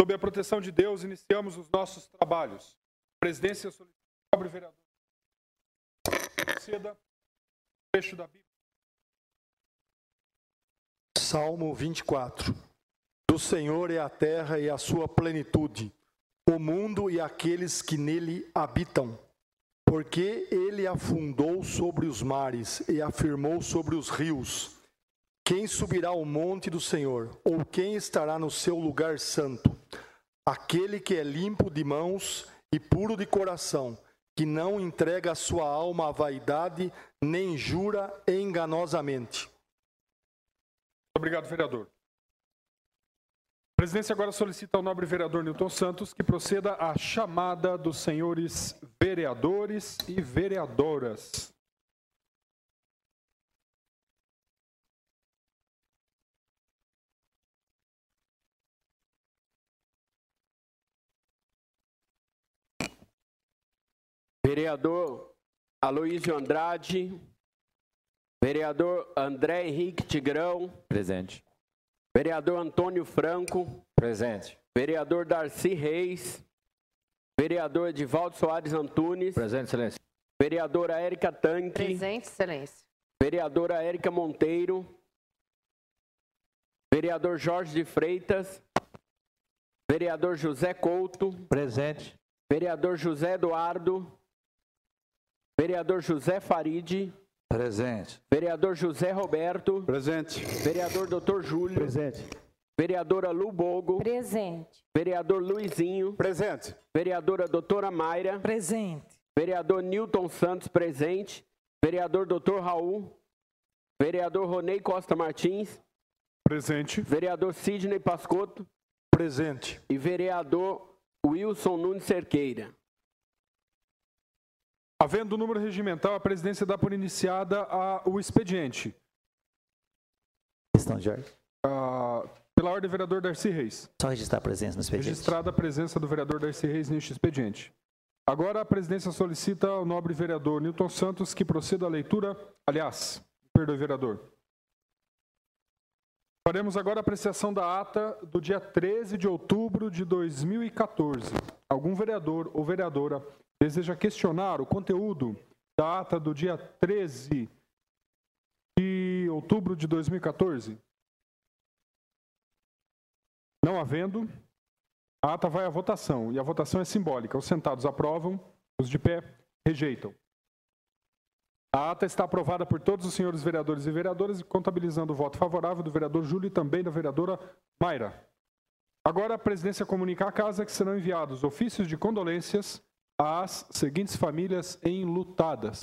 Sob a proteção de Deus, iniciamos os nossos trabalhos. Presidência solicita ao nobre vereador. Proceda. Trecho da Bíblia. Salmo 24. Do Senhor é a terra e a sua plenitude, o mundo e aqueles que nele habitam. Porque ele afundou sobre os mares e afirmou sobre os rios. Quem subirá ao monte do Senhor, ou quem estará no seu lugar santo? Aquele que é limpo de mãos e puro de coração, que não entrega a sua alma à vaidade, nem jura enganosamente. Obrigado, vereador. A presidência agora solicita ao nobre vereador Newton Santos que proceda à chamada dos senhores vereadores e vereadoras. Vereador Aloísio Andrade, vereador André Henrique Tigrão, Presente. vereador Antônio Franco, Presente. vereador Darcy Reis, vereador Edivaldo Soares Antunes, Presente, excelência. vereadora Érica Tanque, Presente, excelência. vereadora Érica Monteiro, vereador Jorge de Freitas, vereador José Couto, Presente. vereador José Eduardo, vereador José Faride, Presente. vereador José Roberto, Presente. vereador Dr. Júlio, Presente. vereadora Lu Bogo, Presente. vereador Luizinho, Presente. vereadora doutora Mayra, Presente. vereador Newton Santos, presente, vereador Dr. Raul, vereador Ronei Costa Martins, Presente. vereador Sidney Pascotto Presente. e vereador Wilson Nunes Cerqueira. Havendo o número regimental, a presidência dá por iniciada o expediente. Questão de ordem. Pela ordem, vereador Darcy Reis. Só registrar a presença no expediente. Registrada a presença do vereador Darcy Reis neste expediente. Agora a presidência solicita ao nobre vereador Newton Santos que proceda à leitura. Aliás, perdoe, vereador. Faremos agora a apreciação da ata do dia 13 de outubro de 2014. Algum vereador ou vereadora deseja questionar o conteúdo da ata do dia 13 de outubro de 2014? Não havendo, a ata vai à votação, e a votação é simbólica. Os sentados aprovam, os de pé rejeitam. A ata está aprovada por todos os senhores vereadores e vereadoras, contabilizando o voto favorável do vereador Júlio e também da vereadora Mayra. Agora a presidência comunica à Casa que serão enviados ofícios de condolências às seguintes famílias enlutadas.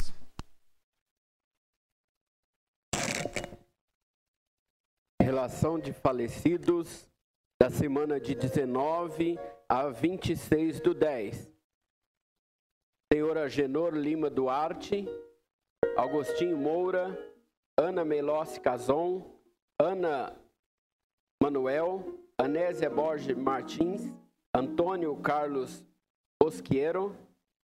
Relação de falecidos da semana de 19 a 26/10. Senhor Agenor Lima Duarte, Agostinho Moura, Ana Melossi Cazon, Ana Manuel, Anésia Borges Martins, Antônio Carlos Bosquiero,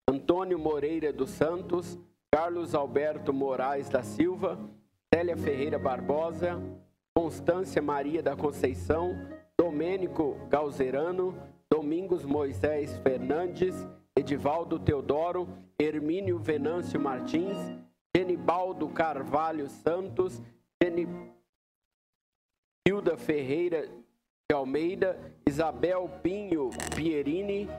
Antônio Moreira dos Santos, Carlos Alberto Moraes da Silva, Célia Ferreira Barbosa, Constância Maria da Conceição, Domênico Galzerano, Domingos Moisés Fernandes, Edivaldo Teodoro, Hermínio Venâncio Martins, Genibaldo Carvalho Santos, Hilda Ferreira de Almeida, Isabel Pinho Pierini,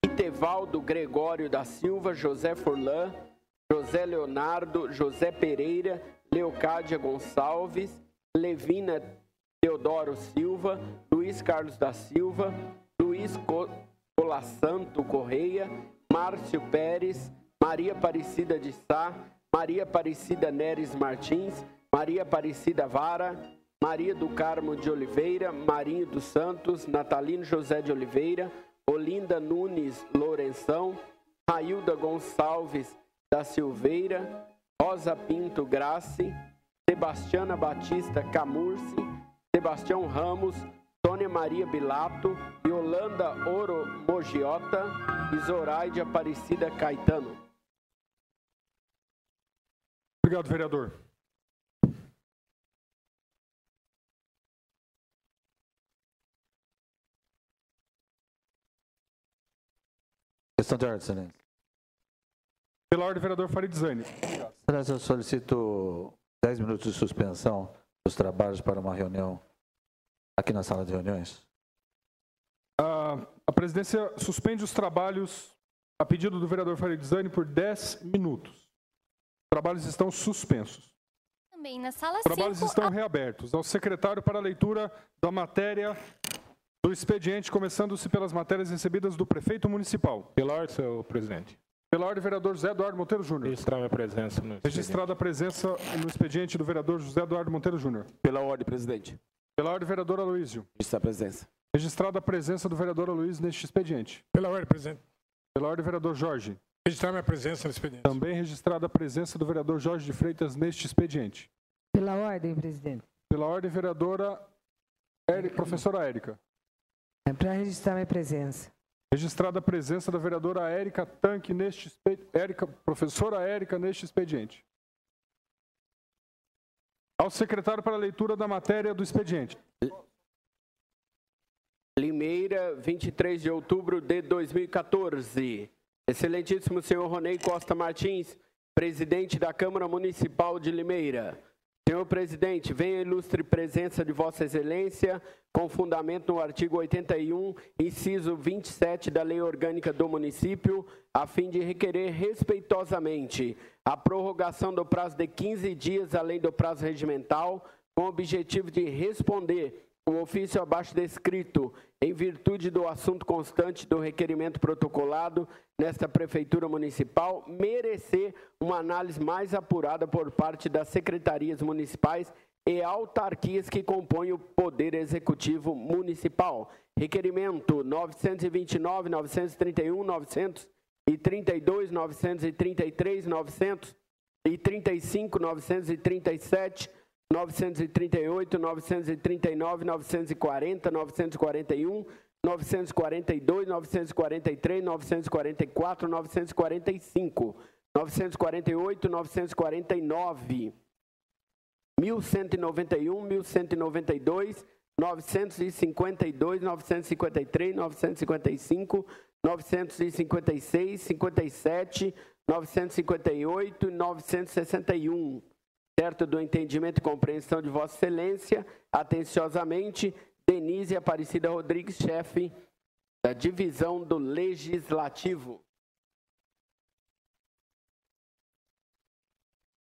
Itevaldo Gregório da Silva, José Furlan, José Leonardo, José Pereira, Leocádia Gonçalves, Levina Teodoro Silva, Luiz Carlos da Silva, Luiz Colassanto Correia, Márcio Pérez, Maria Aparecida de Sá, Maria Aparecida Neres Martins, Maria Aparecida Vara, Maria do Carmo de Oliveira, Marinho dos Santos, Natalino José de Oliveira, Olinda Nunes Lourenção, Railda Gonçalves da Silveira, Rosa Pinto Grace, Sebastiana Batista Camurci, Sebastião Ramos, Sônia Maria Bilato, Yolanda Oro Mogiota e Zoraide Aparecida Caetano. Obrigado, vereador. Questão de ordem, excelência. Pela ordem, vereador Farid Zani. Excelência, eu solicito 10 minutos de suspensão dos trabalhos para uma reunião aqui na sala de reuniões. A presidência suspende os trabalhos a pedido do vereador Farid Zani por 10 minutos. Os trabalhos estão suspensos. Também na sala Os trabalhos 5, estão reabertos. Ao secretário para a leitura da matéria do expediente, começando-se pelas matérias recebidas do prefeito municipal. Pela ordem, senhor presidente. Pela ordem, vereador José Eduardo Monteiro Júnior. Registrar minha presença no expediente. Registrada a presença no expediente do vereador José Eduardo Monteiro Júnior. Pela ordem, presidente. Pela ordem, vereador Aloísio. Registrar a presença. Registrada a presença do vereador Aloísio neste expediente. Pela ordem, presidente. Pela ordem, vereador Jorge. Registrar minha presença no expediente. Também registrada a presença do vereador Jorge de Freitas neste expediente. Pela ordem, presidente. Pela ordem, vereadora professora Érica. É para registrar minha presença. Registrada a presença da vereadora Érica Tanque neste professora Érica neste expediente. Ao secretário para a leitura da matéria do expediente. Limeira, 23 de outubro de 2014. Excelentíssimo senhor Ronei Costa Martins, presidente da Câmara Municipal de Limeira. Senhor presidente, venha a ilustre presença de Vossa Excelência, com fundamento no artigo 81, inciso 27 da Lei Orgânica do Município, a fim de requerer respeitosamente a prorrogação do prazo de 15 dias, além do prazo regimental, com o objetivo de responder o ofício abaixo descrito, em virtude do assunto constante do requerimento protocolado nesta Prefeitura Municipal, merecer uma análise mais apurada por parte das secretarias municipais e autarquias que compõem o Poder Executivo Municipal. Requerimento 929, 931, 932, 933, 935, 937, 938, 939, 940, 941, 942, 943, 944, 945, 948, 949, 1191, 1192, 952, 953, 955, 956, 57, 958 e 961. Certo do entendimento e compreensão de Vossa Excelência, atenciosamente, Denise Aparecida Rodrigues, chefe da Divisão do Legislativo.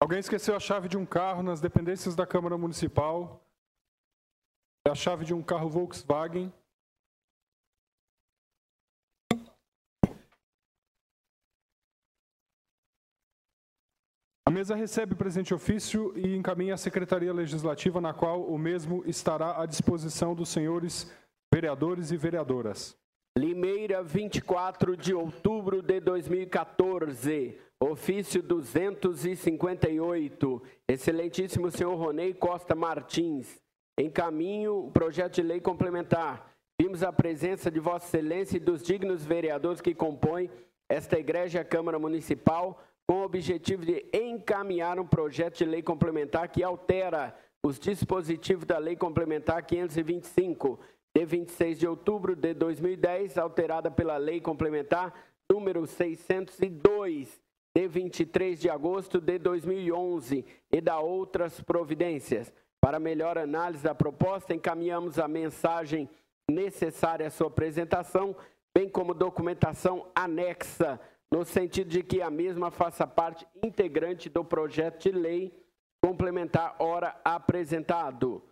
Alguém esqueceu a chave de um carro nas dependências da Câmara Municipal? É a chave de um carro Volkswagen. A mesa recebe o presente ofício e encaminha à Secretaria Legislativa, na qual o mesmo estará à disposição dos senhores vereadores e vereadoras. Limeira, 24 de outubro de 2014, ofício 258. Excelentíssimo senhor Ronei Costa Martins, encaminho o projeto de lei complementar. Vimos a presença de Vossa Excelência e dos dignos vereadores que compõem esta Igreja Câmara Municipal, com o objetivo de encaminhar um projeto de lei complementar que altera os dispositivos da Lei Complementar 525, de 26 de outubro de 2010, alterada pela Lei Complementar número 602, de 23 de agosto de 2011, e da outras providências. Para melhor análise da proposta, encaminhamos a mensagem necessária à sua apresentação, bem como documentação anexa, no sentido de que a mesma faça parte integrante do projeto de lei complementar ora apresentado.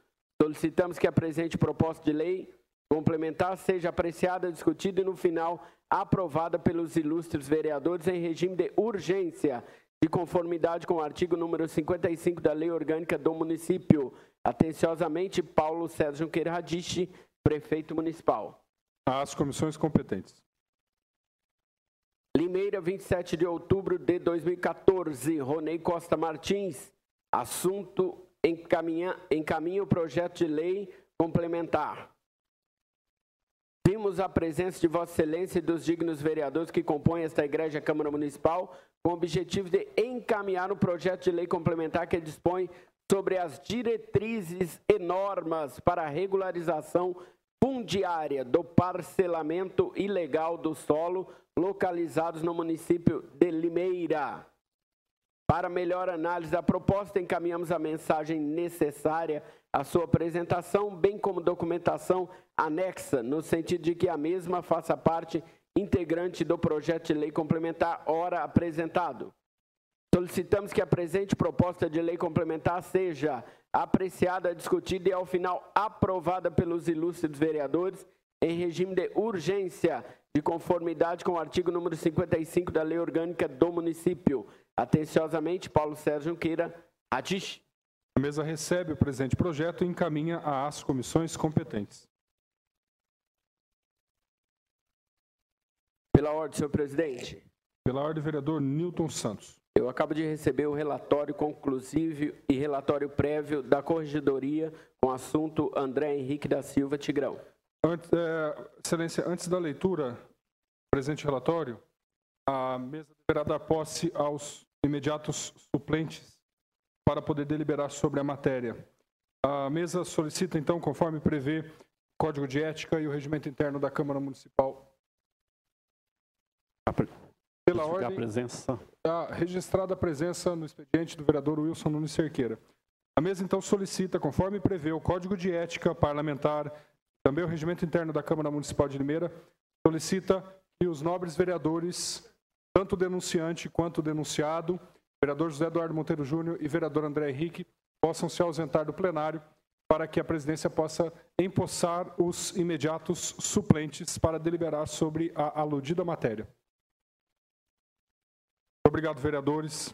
Solicitamos que a presente proposta de lei complementar seja apreciada, discutida e, no final, aprovada pelos ilustres vereadores em regime de urgência, de conformidade com o artigo número 55 da Lei Orgânica do Município. Atenciosamente, Paulo César Junqueira Radiche, prefeito municipal. Às comissões competentes. Limeira, 27 de outubro de 2014, Ronei Costa Martins, assunto encaminha o projeto de lei complementar. Vimos a presença de Vossa Excelência e dos dignos vereadores que compõem esta Igreja Câmara Municipal, com o objetivo de encaminhar um projeto de lei complementar que dispõe sobre as diretrizes e normas para a regularização fundiária do parcelamento ilegal do solo localizados no município de Limeira. Para melhor análise da proposta, encaminhamos a mensagem necessária à sua apresentação, bem como documentação anexa, no sentido de que a mesma faça parte integrante do projeto de lei complementar ora apresentado. Solicitamos que a presente proposta de lei complementar seja apreciada, discutida e, ao final, aprovada pelos ilustros vereadores em regime de urgência, de conformidade com o artigo número 55 da Lei Orgânica do Município. Atenciosamente, Paulo Sérgio Junqueira, Adich. A mesa recebe o presente projeto e encaminha às comissões competentes. Pela ordem, senhor presidente. Pela ordem, vereador Nilton Santos. Eu acabo de receber o relatório conclusivo e relatório prévio da Corregedoria com assunto André Henrique da Silva Tigrão. Excelência, antes da leitura do presente relatório, a mesa deverá dar posse aos imediatos suplentes para poder deliberar sobre a matéria. A mesa solicita, então, conforme prevê o Código de Ética e o Regimento Interno da Câmara Municipal. Pela ordem, registrada a presença no expediente do vereador Wilson Nunes Cerqueira. A mesa, então, solicita, conforme prevê o Código de Ética Parlamentar, também o Regimento Interno da Câmara Municipal de Limeira, solicita que os nobres vereadores, tanto o denunciante quanto o denunciado, vereador José Eduardo Monteiro Júnior e vereador André Henrique, possam se ausentar do plenário para que a presidência possa empossar os imediatos suplentes para deliberar sobre a aludida matéria. Obrigado, vereadores.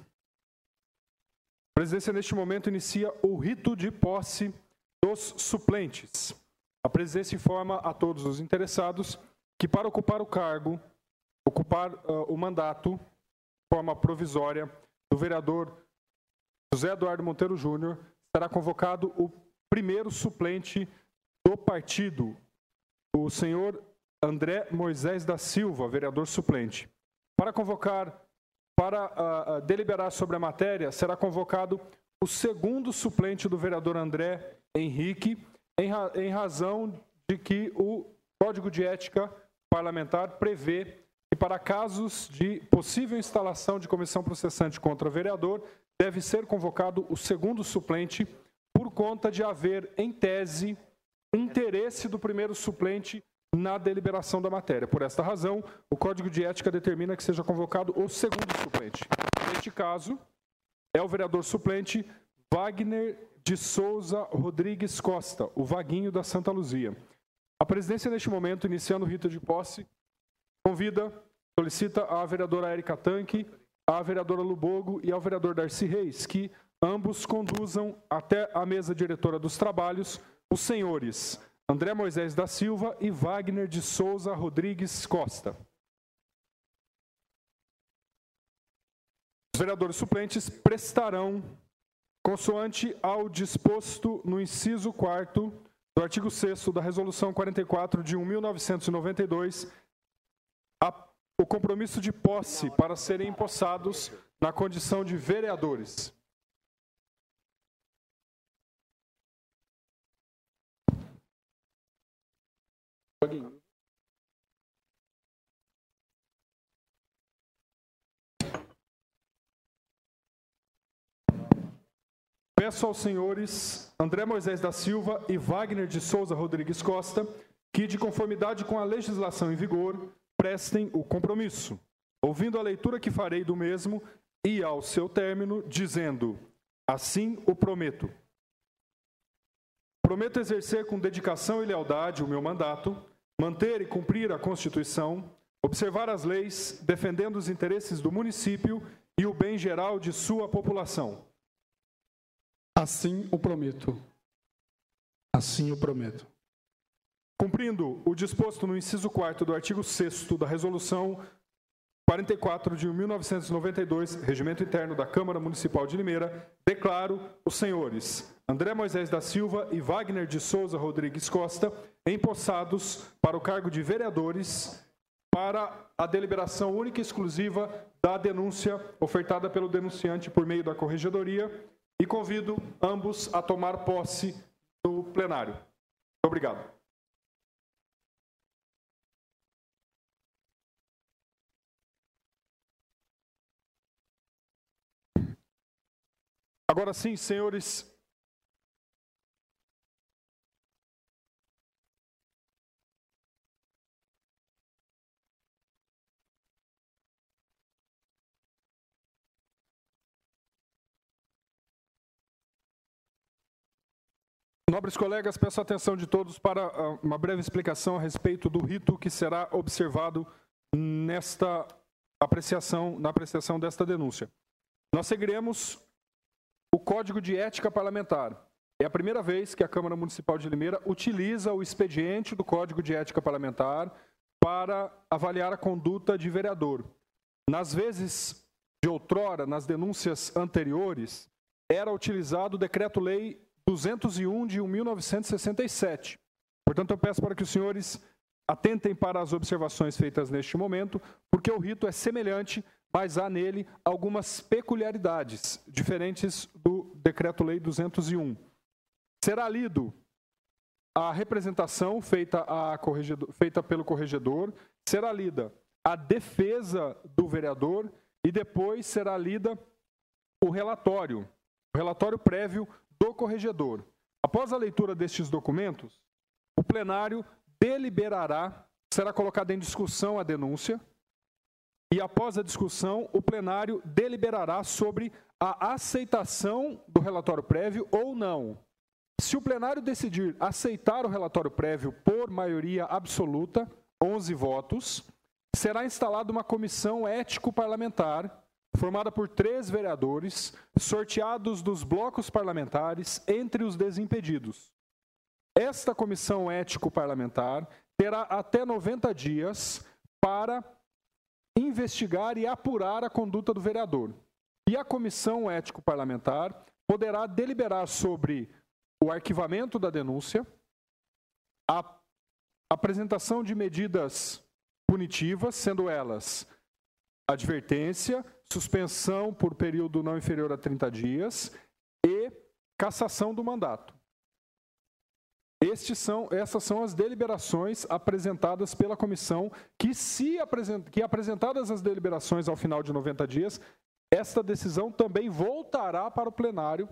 A presidência, neste momento, inicia o rito de posse dos suplentes. A presidência informa a todos os interessados que, para ocupar o cargo, o mandato, de forma provisória, do vereador José Eduardo Monteiro Júnior, será convocado o primeiro suplente do partido, o senhor André Moisés da Silva, vereador suplente. Para deliberar sobre a matéria, será convocado o segundo suplente do vereador André Henrique, em razão de que o Código de Ética Parlamentar prevê que, para casos de possível instalação de comissão processante contra vereador, deve ser convocado o segundo suplente, por conta de haver, em tese, interesse do primeiro suplente na deliberação da matéria. Por esta razão, o Código de Ética determina que seja convocado o segundo suplente. Neste caso, é o vereador suplente Wagner de Souza Rodrigues Costa, o Vaguinho da Santa Luzia. A presidência, neste momento, iniciando o rito de posse, solicita à vereadora Érica Tanque, à vereadora Lubogo e ao vereador Darcy Reis, que ambos conduzam até a mesa diretora dos trabalhos os senhores André Moisés da Silva e Wagner de Souza Rodrigues Costa. Os vereadores suplentes prestarão, consoante ao disposto no inciso 4º do artigo 6º da Resolução 44 de 1992, o compromisso de posse para serem empossados na condição de vereadores. Peço aos senhores André Moisés da Silva e Wagner de Souza Rodrigues Costa que, de conformidade com a legislação em vigor, prestem o compromisso, ouvindo a leitura que farei do mesmo e, ao seu término, dizendo: assim o prometo. Prometo exercer com dedicação e lealdade o meu mandato, manter e cumprir a Constituição, observar as leis, defendendo os interesses do município e o bem geral de sua população. Assim o prometo. Assim o prometo. Cumprindo o disposto no inciso 4º do artigo 6º da Resolução 44 de 1992, Regimento Interno da Câmara Municipal de Limeira, declaro os senhores André Moisés da Silva e Wagner de Souza Rodrigues Costa empossados para o cargo de vereadores para a deliberação única e exclusiva da denúncia ofertada pelo denunciante por meio da Corregedoria e convido ambos a tomar posse no plenário. Obrigado. Agora sim, senhores. Nobres colegas, peço a atenção de todos para uma breve explicação a respeito do rito que será observado nesta apreciação, na apreciação desta denúncia. Nós seguiremos o Código de Ética Parlamentar. É a primeira vez que a Câmara Municipal de Limeira utiliza o expediente do Código de Ética Parlamentar para avaliar a conduta de vereador. Nas vezes de outrora, nas denúncias anteriores, era utilizado o Decreto-Lei 201 de 1967. Portanto, eu peço para que os senhores atentem para as observações feitas neste momento, porque o rito é semelhante, mas há nele algumas peculiaridades diferentes do Decreto-Lei 201. Será lido a representação feita pelo corregedor, será lida a defesa do vereador e depois será lida o relatório prévio do corregedor. Após a leitura destes documentos, o plenário deliberará, será colocada em discussão a denúncia, e após a discussão, o plenário deliberará sobre a aceitação do relatório prévio ou não. Se o plenário decidir aceitar o relatório prévio por maioria absoluta, 11 votos, será instalada uma comissão ético-parlamentar, formada por 3 vereadores, sorteados dos blocos parlamentares entre os desimpedidos. Esta comissão ético-parlamentar terá até 90 dias para investigar e apurar a conduta do vereador. E a comissão ético-parlamentar poderá deliberar sobre o arquivamento da denúncia, a apresentação de medidas punitivas, sendo elas advertência, suspensão por período não inferior a 30 dias e cassação do mandato. Essas são as deliberações apresentadas pela comissão, que apresentadas as deliberações ao final de 90 dias, esta decisão também voltará para o plenário,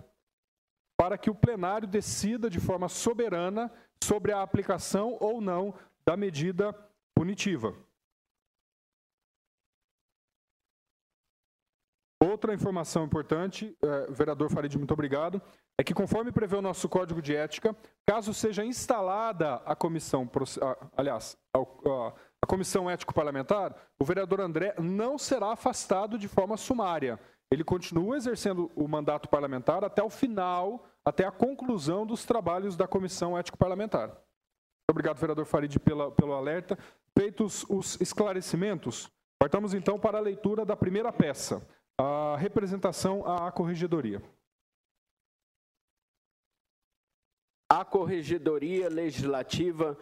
para que o plenário decida de forma soberana sobre a aplicação ou não da medida punitiva. Outra informação importante, vereador Farid, muito obrigado, é que conforme prevê o nosso Código de Ética, caso seja instalada a comissão, a comissão ético-parlamentar, o vereador André não será afastado de forma sumária. Ele continua exercendo o mandato parlamentar até o final, até a conclusão dos trabalhos da comissão ético-parlamentar. Muito obrigado, vereador Farid, pelo alerta. Feitos os esclarecimentos, partamos então para a leitura da primeira peça. A representação à Corregedoria. A Corregedoria Legislativa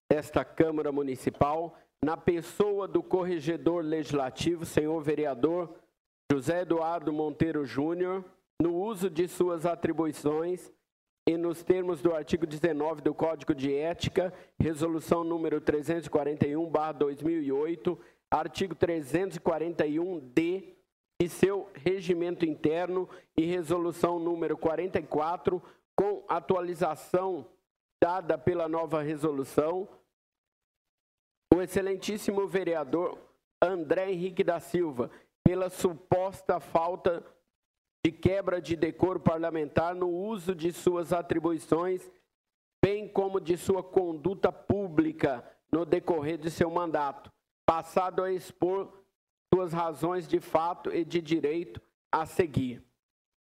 desta Câmara Municipal, na pessoa do Corregedor Legislativo, senhor vereador José Eduardo Monteiro Júnior, no uso de suas atribuições e nos termos do artigo 19 do Código de Ética, resolução número 341/2008, artigo 341-D, de seu regimento interno e resolução número 44, com atualização dada pela nova resolução, o excelentíssimo vereador André Henrique da Silva, pela suposta falta de quebra de decoro parlamentar no uso de suas atribuições, bem como de sua conduta pública no decorrer de seu mandato, passado a expor suas razões de fato e de direito a seguir.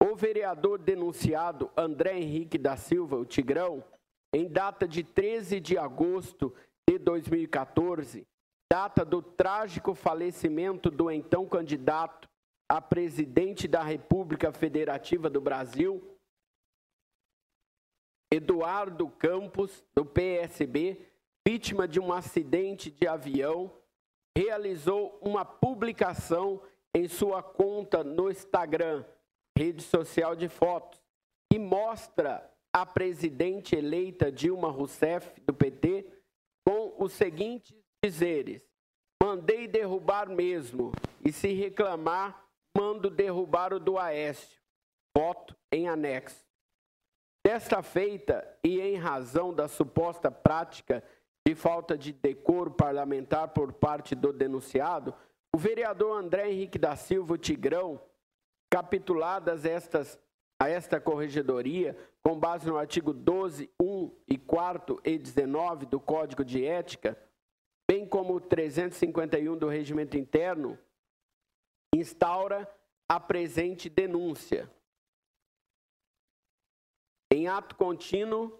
O vereador denunciado André Henrique da Silva, o Tigrão, em data de 13 de agosto de 2014, data do trágico falecimento do então candidato a presidente da República Federativa do Brasil, Eduardo Campos, do PSB, vítima de um acidente de avião, realizou uma publicação em sua conta no Instagram, rede social de fotos, que mostra a presidente eleita Dilma Rousseff, do PT, com os seguintes dizeres: mandei derrubar mesmo, e se reclamar, mando derrubar o do Aécio. voto em anexo. Desta feita, e em razão da suposta prática de falta de decoro parlamentar por parte do denunciado, o vereador André Henrique da Silva Tigrão, capituladas a esta corregedoria, com base no artigo 12, 1 e 4 e 19 do Código de Ética, bem como o 351 do Regimento Interno, instaura a presente denúncia. Em ato contínuo,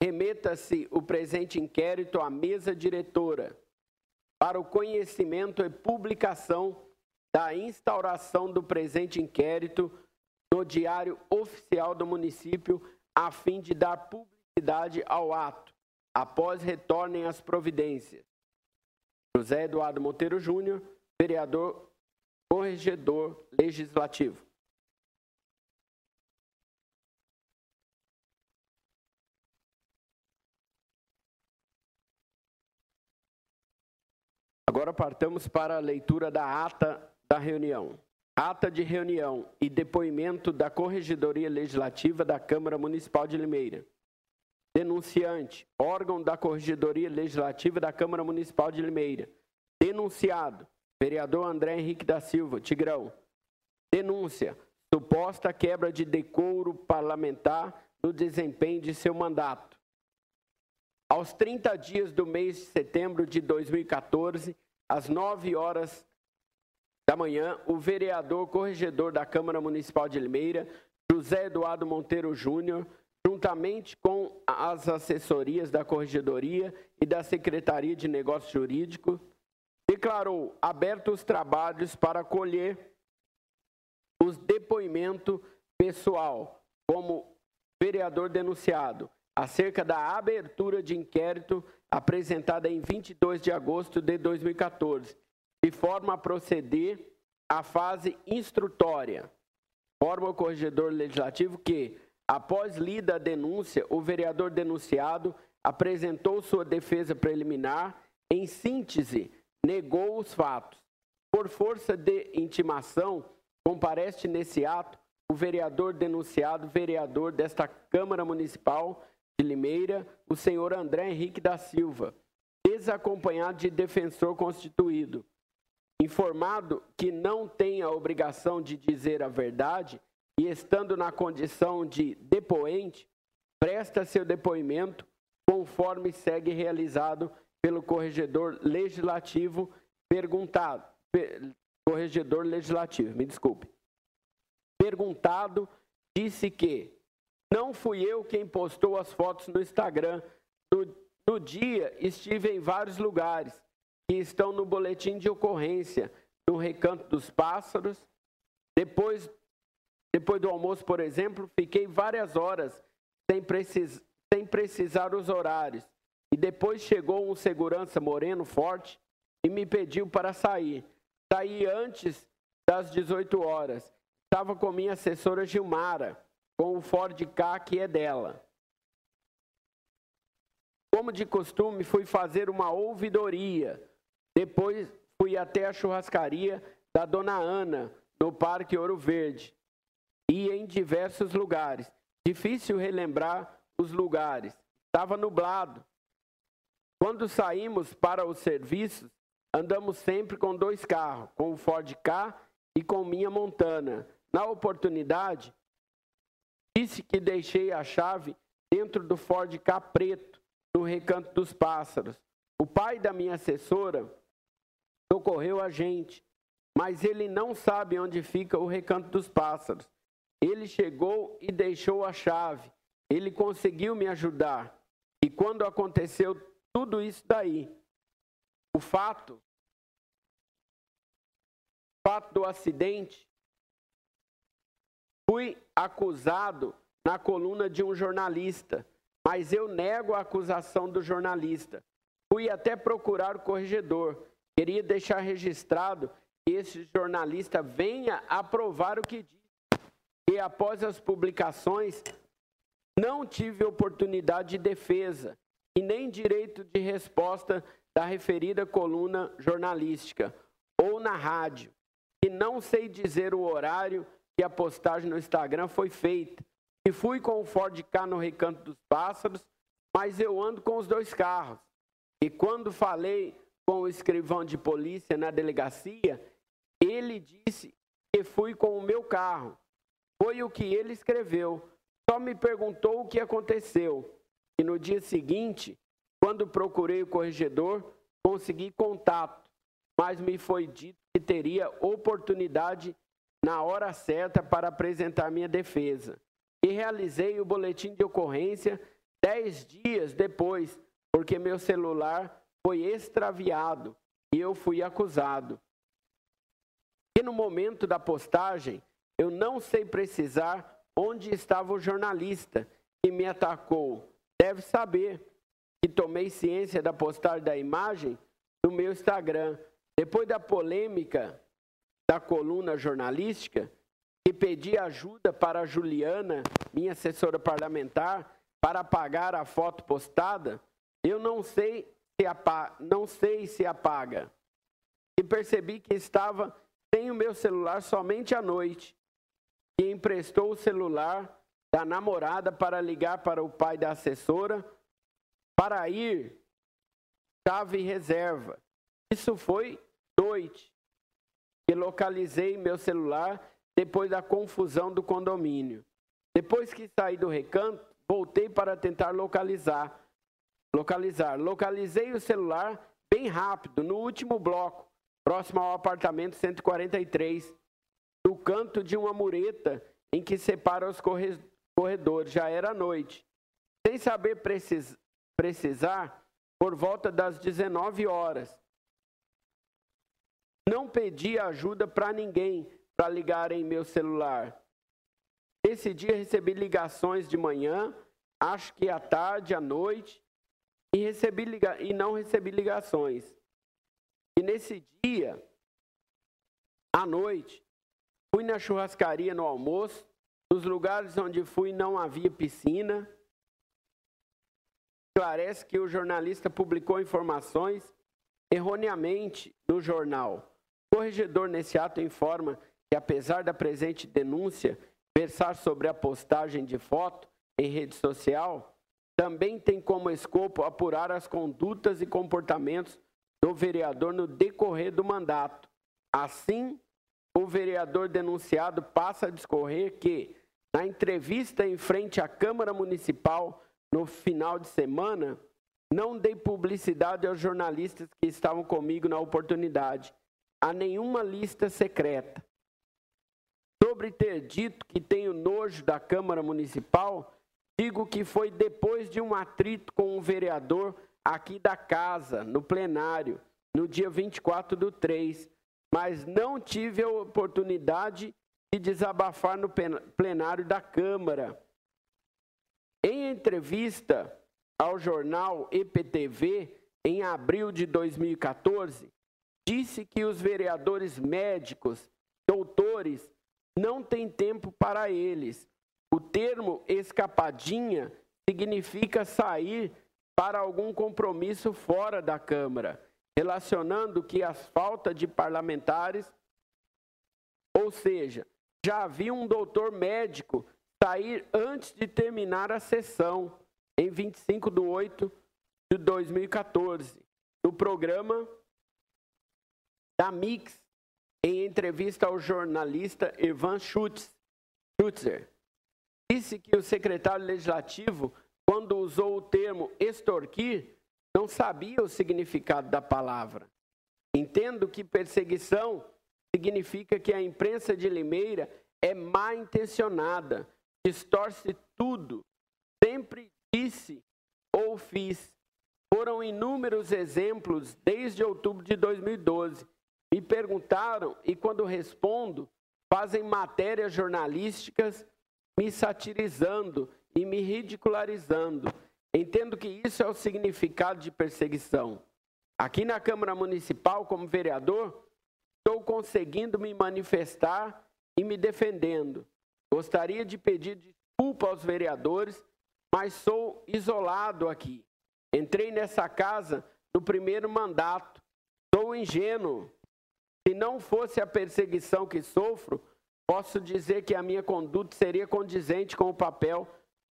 remeta-se o presente inquérito à mesa diretora para o conhecimento e publicação da instauração do presente inquérito no Diário Oficial do Município, a fim de dar publicidade ao ato, após retornem as providências. José Eduardo Monteiro Júnior, vereador, corregedor legislativo. Agora partamos para a leitura da ata da reunião. Ata de reunião e depoimento da Corregedoria Legislativa da Câmara Municipal de Limeira. Denunciante, órgão da Corregedoria Legislativa da Câmara Municipal de Limeira. Denunciado, vereador André Henrique da Silva, Tigrão. Denúncia, suposta quebra de decoro parlamentar no desempenho de seu mandato. Aos 30 dias do mês de setembro de 2014, às 9 horas da manhã, o vereador corregedor da Câmara Municipal de Limeira, José Eduardo Monteiro Júnior, juntamente com as assessorias da Corregedoria e da Secretaria de Negócios Jurídicos, declarou abertos os trabalhos para colher os depoimentos pessoal como vereador denunciado, acerca da abertura de inquérito apresentada em 22 de agosto de 2014, de forma a proceder à fase instrutória. Forma o corregedor legislativo que, após lida a denúncia, o vereador denunciado apresentou sua defesa preliminar, em síntese, negou os fatos. Por força de intimação, comparece nesse ato o vereador denunciado, vereador desta Câmara Municipal de Limeira, o senhor André Henrique da Silva, desacompanhado de defensor constituído. Informado que não tem a obrigação de dizer a verdade e estando na condição de depoente, presta seu depoimento conforme segue realizado pelo corregedor legislativo perguntado, disse que não fui eu quem postou as fotos no Instagram. No dia, estive em vários lugares que estão no boletim de ocorrência, no Recanto dos Pássaros. Depois do almoço, por exemplo, fiquei várias horas sem precisar os horários. E depois chegou um segurança moreno forte e me pediu para sair. Saí antes das 18 horas. Estava com minha assessora Gilmara, com o Ford Ka que é dela. Como de costume, fui fazer uma ouvidoria. Depois fui até a churrascaria da Dona Ana, no Parque Ouro Verde. E em diversos lugares. Difícil relembrar os lugares. Estava nublado. Quando saímos para os serviços, andamos sempre com 2 carros, com o Ford Ka e com minha Montana. Na oportunidade, disse que deixei a chave dentro do Ford Ka preto, no Recanto dos Pássaros. O pai da minha assessora socorreu a gente, mas ele não sabe onde fica o Recanto dos Pássaros. Ele chegou e deixou a chave. Ele conseguiu me ajudar. E quando aconteceu tudo isso daí, o fato do acidente, fui acusado na coluna de um jornalista, mas eu nego a acusação do jornalista. Fui até procurar o corregedor. Queria deixar registrado que esse jornalista venha aprovar o que diz. E após as publicações, não tive oportunidade de defesa e nem direito de resposta da referida coluna jornalística ou na rádio, e não sei dizer o horário que a postagem no Instagram foi feita. E fui com o Ford Ka no Recanto dos Pássaros, mas eu ando com os 2 carros. E quando falei com o escrivão de polícia na delegacia, ele disse que fui com o meu carro. Foi o que ele escreveu. Só me perguntou o que aconteceu. E no dia seguinte, quando procurei o corregedor, consegui contato, mas me foi dito que teria oportunidade na hora certa para apresentar minha defesa. E realizei o boletim de ocorrência 10 dias depois, porque meu celular foi extraviado e eu fui acusado. E no momento da postagem, eu não sei precisar onde estava o jornalista que me atacou. Deve saber que tomei ciência da postagem da imagem no meu Instagram. Depois da polêmica da coluna jornalística, e pedi ajuda para a Juliana, minha assessora parlamentar, para apagar a foto postada, eu não sei se apaga. E percebi que estava sem o meu celular somente à noite. E emprestou o celular da namorada para ligar para o pai da assessora para ir chave reserva. Isso foi noite. E localizei meu celular depois da confusão do condomínio. Depois que saí do recanto, voltei para tentar localizar. Localizei o celular bem rápido, no último bloco, próximo ao apartamento 143, no canto de uma mureta em que separa os corredores. Já era noite. Sem saber precisar, por volta das 19 horas. Não pedi ajuda para ninguém para ligar em meu celular. Esse dia recebi ligações de manhã, acho que à tarde, à noite, e não recebi ligações. E nesse dia, à noite, fui na churrascaria no almoço, nos lugares onde fui não havia piscina. Esclarece que o jornalista publicou informações erroneamente no jornal. O corregedor nesse ato informa que, apesar da presente denúncia versar sobre a postagem de foto em rede social, também tem como escopo apurar as condutas e comportamentos do vereador no decorrer do mandato. Assim, o vereador denunciado passa a discorrer que, na entrevista em frente à Câmara Municipal no final de semana, não dei publicidade aos jornalistas que estavam comigo na oportunidade, a nenhuma lista secreta. Sobre ter dito que tenho nojo da Câmara Municipal, digo que foi depois de um atrito com um vereador aqui da casa, no plenário, no dia 24/3, mas não tive a oportunidade de desabafar no plenário da Câmara. Em entrevista ao jornal EPTV, em abril de 2014, disse que os vereadores médicos, doutores, não têm tempo para eles. O termo escapadinha significa sair para algum compromisso fora da Câmara, relacionando que as faltas de parlamentares, ou seja, já havia um doutor médico sair antes de terminar a sessão, em 25/8/2014, no programa da Mix, em entrevista ao jornalista Ivan Schutzer. Disse que o secretário legislativo, quando usou o termo extorquir, não sabia o significado da palavra. Entendo que perseguição significa que a imprensa de Limeira é má intencionada, distorce tudo, sempre disse ou fiz. Foram inúmeros exemplos desde outubro de 2012. Me perguntaram e, quando respondo, fazem matérias jornalísticas me satirizando e me ridicularizando. Entendo que isso é o significado de perseguição. Aqui na Câmara Municipal, como vereador, estou conseguindo me manifestar e me defendendo. Gostaria de pedir desculpa aos vereadores, mas sou isolado aqui. Entrei nessa casa no primeiro mandato. Sou ingênuo. Se não fosse a perseguição que sofro, posso dizer que a minha conduta seria condizente com o papel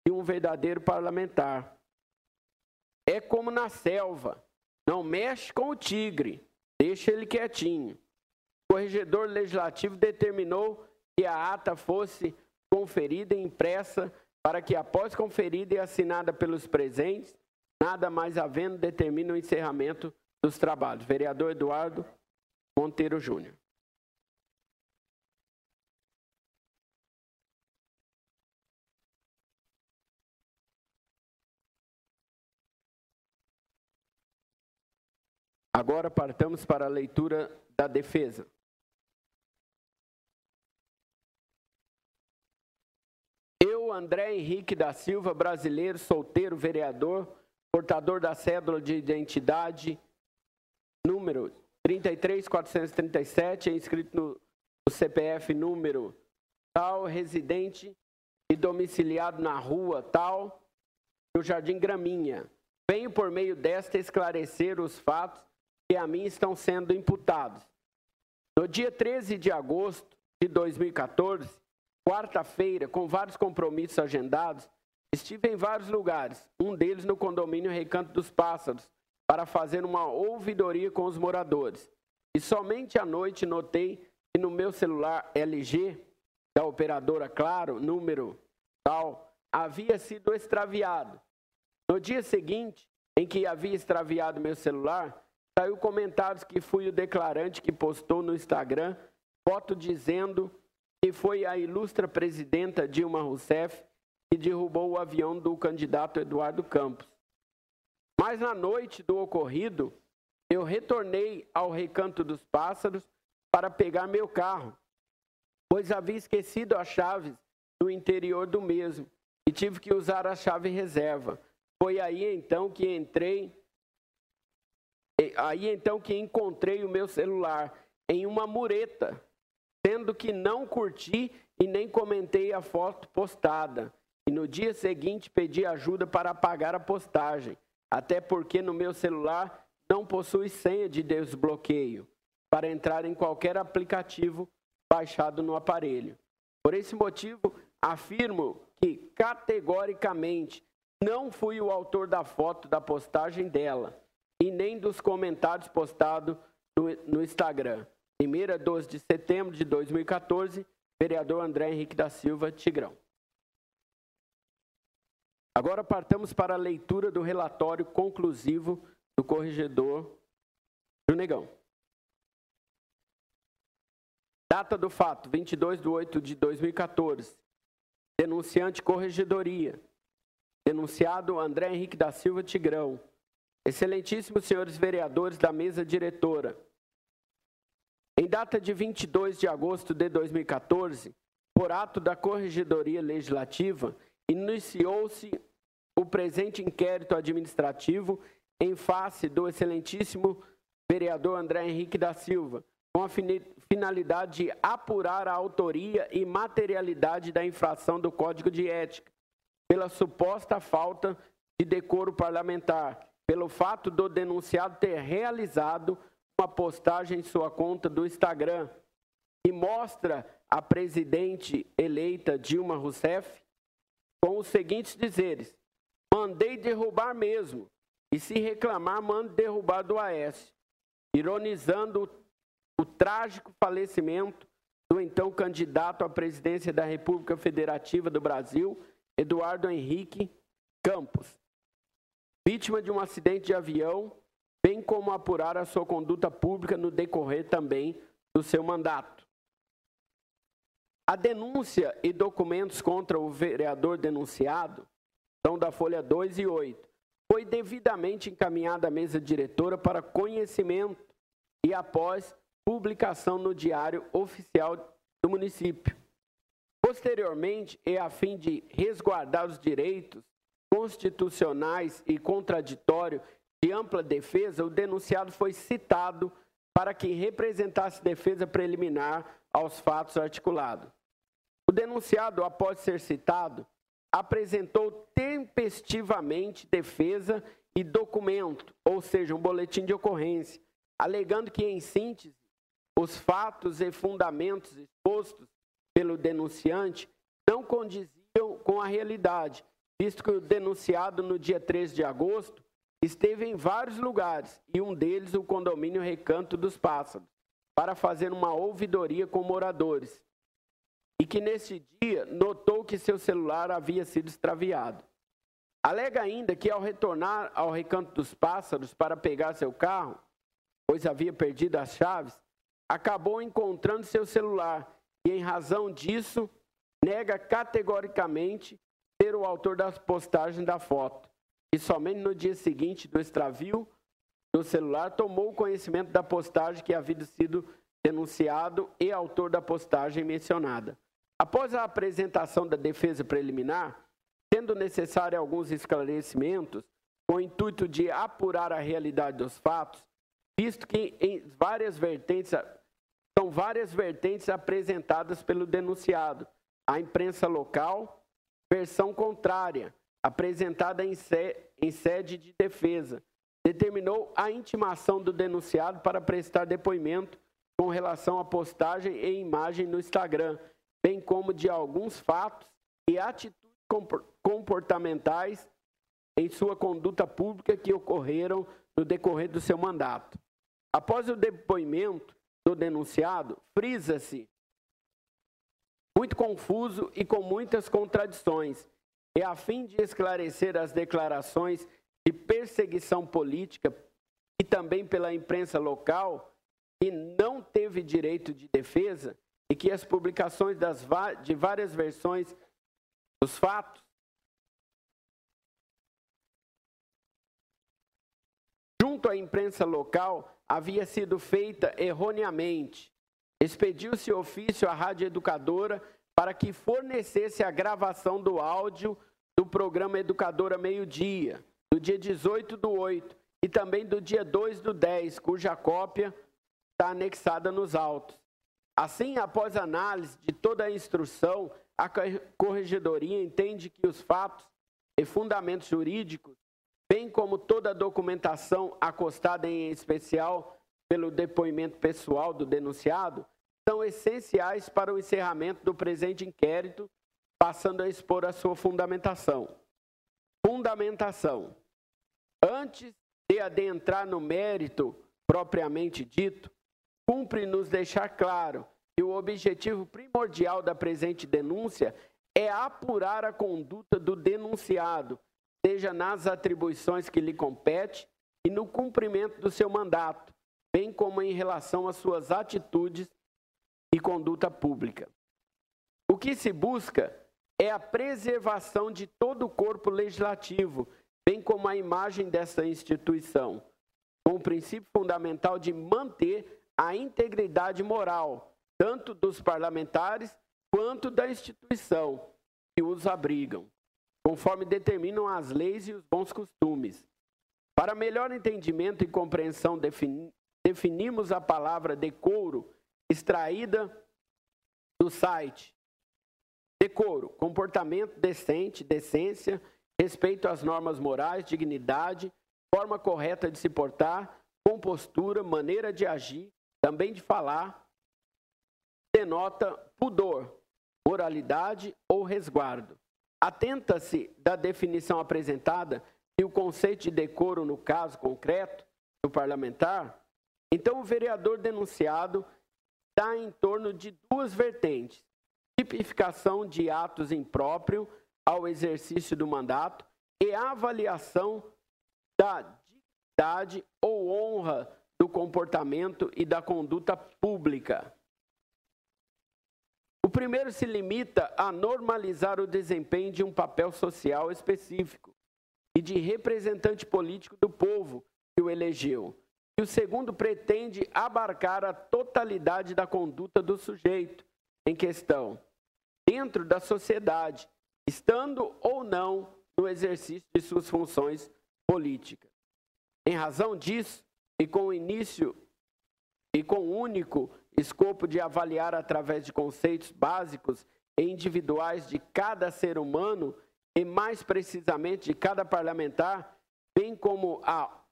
de um verdadeiro parlamentar. É como na selva, não mexe com o tigre, deixa ele quietinho. O corregedor legislativo determinou que a ata fosse conferida e impressa para que, após conferida e assinada pelos presentes, nada mais havendo, determina o encerramento dos trabalhos. Vereador Eduardo Monteiro Júnior. Agora partamos para a leitura da defesa. Eu, André Henrique da Silva, brasileiro, solteiro, vereador, portador da cédula de identidade, número 33.437, inscrito no CPF número tal, residente e domiciliado na rua tal, no Jardim Graminha. Venho, por meio desta, esclarecer os fatos que a mim estão sendo imputados. No dia 13 de agosto de 2014, quarta-feira, com vários compromissos agendados, estive em vários lugares, um deles no condomínio Recanto dos Pássaros, para fazer uma ouvidoria com os moradores. E somente à noite notei que no meu celular LG, da operadora Claro, número tal, havia sido extraviado. No dia seguinte, em que havia extraviado meu celular, saiu comentários que fui o declarante que postou no Instagram foto dizendo que foi a ilustre presidenta Dilma Rousseff que derrubou o avião do candidato Eduardo Campos. Mas na noite do ocorrido, eu retornei ao Recanto dos Pássaros para pegar meu carro, pois havia esquecido as chaves no interior do mesmo e tive que usar a chave reserva. Foi aí então que encontrei o meu celular em uma mureta, sendo que não curti e nem comentei a foto postada. E no dia seguinte pedi ajuda para apagar a postagem, até porque no meu celular não possui senha de desbloqueio para entrar em qualquer aplicativo baixado no aparelho. Por esse motivo, afirmo que categoricamente não fui o autor da foto da postagem dela e nem dos comentários postados no Instagram. 1º a 12 de setembro de 2014, vereador André Henrique da Silva, Tigrão. Agora partamos para a leitura do relatório conclusivo do corregedor Junegão. Data do fato, 22/8/2014. Denunciante Corregedoria. Denunciado André Henrique da Silva Tigrão. Excelentíssimos senhores vereadores da mesa diretora. Em data de 22 de agosto de 2014, por ato da Corregedoria Legislativa, iniciou-se o presente inquérito administrativo em face do excelentíssimo vereador André Henrique da Silva, com a finalidade de apurar a autoria e materialidade da infração do Código de Ética, pela suposta falta de decoro parlamentar, pelo fato do denunciado ter realizado uma postagem em sua conta do Instagram que mostra a presidente eleita Dilma Rousseff com os seguintes dizeres: mandei derrubar mesmo, e se reclamar, mande derrubar do Aécio, ironizando o trágico falecimento do então candidato à presidência da República Federativa do Brasil, Eduardo Henrique Campos, vítima de um acidente de avião, bem como apurar a sua conduta pública no decorrer também do seu mandato. A denúncia e documentos contra o vereador denunciado são da folha 2 e 8. Foi devidamente encaminhada à mesa diretora para conhecimento e após publicação no Diário Oficial do município. Posteriormente, e a fim de resguardar os direitos constitucionais e contraditório de ampla defesa, o denunciado foi citado para que representasse defesa preliminar aos fatos articulados. O denunciado, após ser citado, apresentou tempestivamente defesa e documento, ou seja, um boletim de ocorrência, alegando que, em síntese, os fatos e fundamentos expostos pelo denunciante não condiziam com a realidade, visto que o denunciado, no dia 13 de agosto, esteve em vários lugares, e um deles o condomínio Recanto dos Pássaros, para fazer uma ouvidoria com moradores, e que nesse dia notou que seu celular havia sido extraviado. Alega ainda que ao retornar ao Recanto dos Pássaros para pegar seu carro, pois havia perdido as chaves, acabou encontrando seu celular e, em razão disso, nega categoricamente ser o autor das postagens da foto. E somente no dia seguinte do extravio do celular tomou conhecimento da postagem que havia sido denunciado e autor da postagem mencionada. Após a apresentação da defesa preliminar, sendo necessário alguns esclarecimentos, com o intuito de apurar a realidade dos fatos, visto que são várias vertentes apresentadas pelo denunciado. A imprensa local, versão contrária, apresentada em sede de defesa, determinou a intimação do denunciado para prestar depoimento com relação à postagem e imagem no Instagram, bem como de alguns fatos e atitudes comportamentais em sua conduta pública que ocorreram no decorrer do seu mandato. Após o depoimento do denunciado, frisa-se muito confuso e com muitas contradições, e a fim de esclarecer as declarações de perseguição política e também pela imprensa local, que não teve direito de defesa e que as publicações de várias versões dos fatos junto à imprensa local havia sido feita erroneamente. Expediu-se ofício à Rádio Educadora para que fornecesse a gravação do áudio do programa Educadora Meio-Dia, do dia 18/8 e também do dia 2/10, cuja cópia está anexada nos autos. Assim, após análise de toda a instrução, a Corregedoria entende que os fatos e fundamentos jurídicos, bem como toda a documentação acostada em especial pelo depoimento pessoal do denunciado, são essenciais para o encerramento do presente inquérito, passando a expor a sua fundamentação. Fundamentação. Antes de adentrar no mérito propriamente dito, cumpre-nos deixar claro que o objetivo primordial da presente denúncia é apurar a conduta do denunciado, seja nas atribuições que lhe compete e no cumprimento do seu mandato, bem como em relação às suas atitudes e conduta pública. O que se busca é a preservação de todo o corpo legislativo, bem como a imagem dessa instituição, com o princípio fundamental de manter a integridade moral, tanto dos parlamentares quanto da instituição que os abrigam, conforme determinam as leis e os bons costumes. Para melhor entendimento e compreensão, definimos a palavra decoro, extraída do site. Decoro, comportamento decente, decência, respeito às normas morais, dignidade, forma correta de se portar, compostura, maneira de agir, também de falar, denota pudor, moralidade ou resguardo. Atenta-se da definição apresentada e o conceito de decoro no caso concreto do parlamentar, então o vereador denunciado está em torno de duas vertentes: tipificação de atos impróprios ao exercício do mandato e a avaliação da dignidade ou honra do comportamento e da conduta pública. O primeiro se limita a normalizar o desempenho de um papel social específico e de representante político do povo que o elegeu. E o segundo pretende abarcar a totalidade da conduta do sujeito em questão, dentro da sociedade, estando ou não no exercício de suas funções políticas. Em razão disso, e com o único escopo de avaliar através de conceitos básicos e individuais de cada ser humano, e mais precisamente de cada parlamentar, bem como a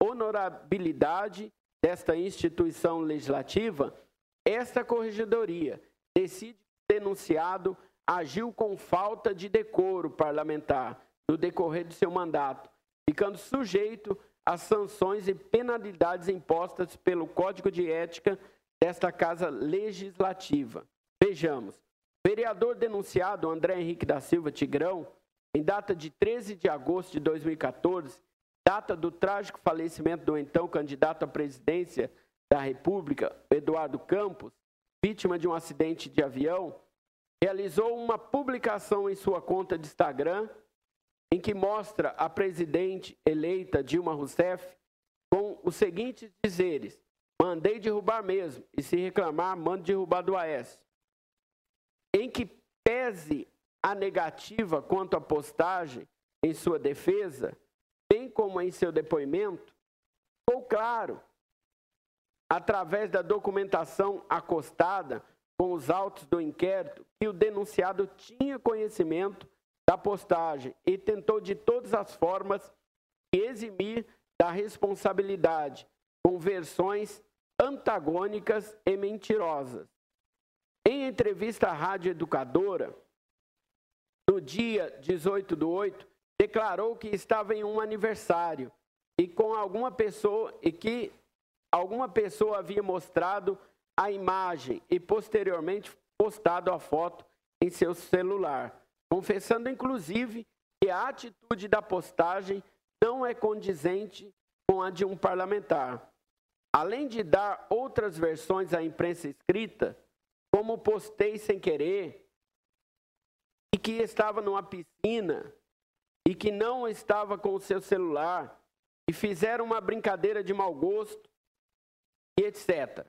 honorabilidade desta instituição legislativa, esta corregedoria decide denunciado agiu com falta de decoro parlamentar no decorrer de seu mandato, ficando sujeito às sanções e penalidades impostas pelo Código de Ética desta Casa Legislativa. Vejamos. O vereador denunciado André Henrique da Silva Tigrão, em data de 13 de agosto de 2014, data do trágico falecimento do então candidato à presidência da República, Eduardo Campos, vítima de um acidente de avião, realizou uma publicação em sua conta de Instagram em que mostra a presidente eleita Dilma Rousseff com os seguintes dizeres: mandei derrubar mesmo, e se reclamar, mando derrubar do Aécio. Em que pese a negativa quanto à postagem em sua defesa, bem como em seu depoimento, ficou claro, através da documentação acostada com os autos do inquérito, que o denunciado tinha conhecimento da postagem e tentou de todas as formas eximir da responsabilidade, com versões antagônicas e mentirosas. Em entrevista à Rádio Educadora, no dia 18/8, declarou que estava em um aniversário e com alguma pessoa havia mostrado a imagem e posteriormente postado a foto em seu celular, confessando inclusive que a atitude da postagem não é condizente com a de um parlamentar. Além de dar outras versões à imprensa escrita, como postei sem querer, e que estava numa piscina, e que não estava com o seu celular, e fizeram uma brincadeira de mau gosto, e etc.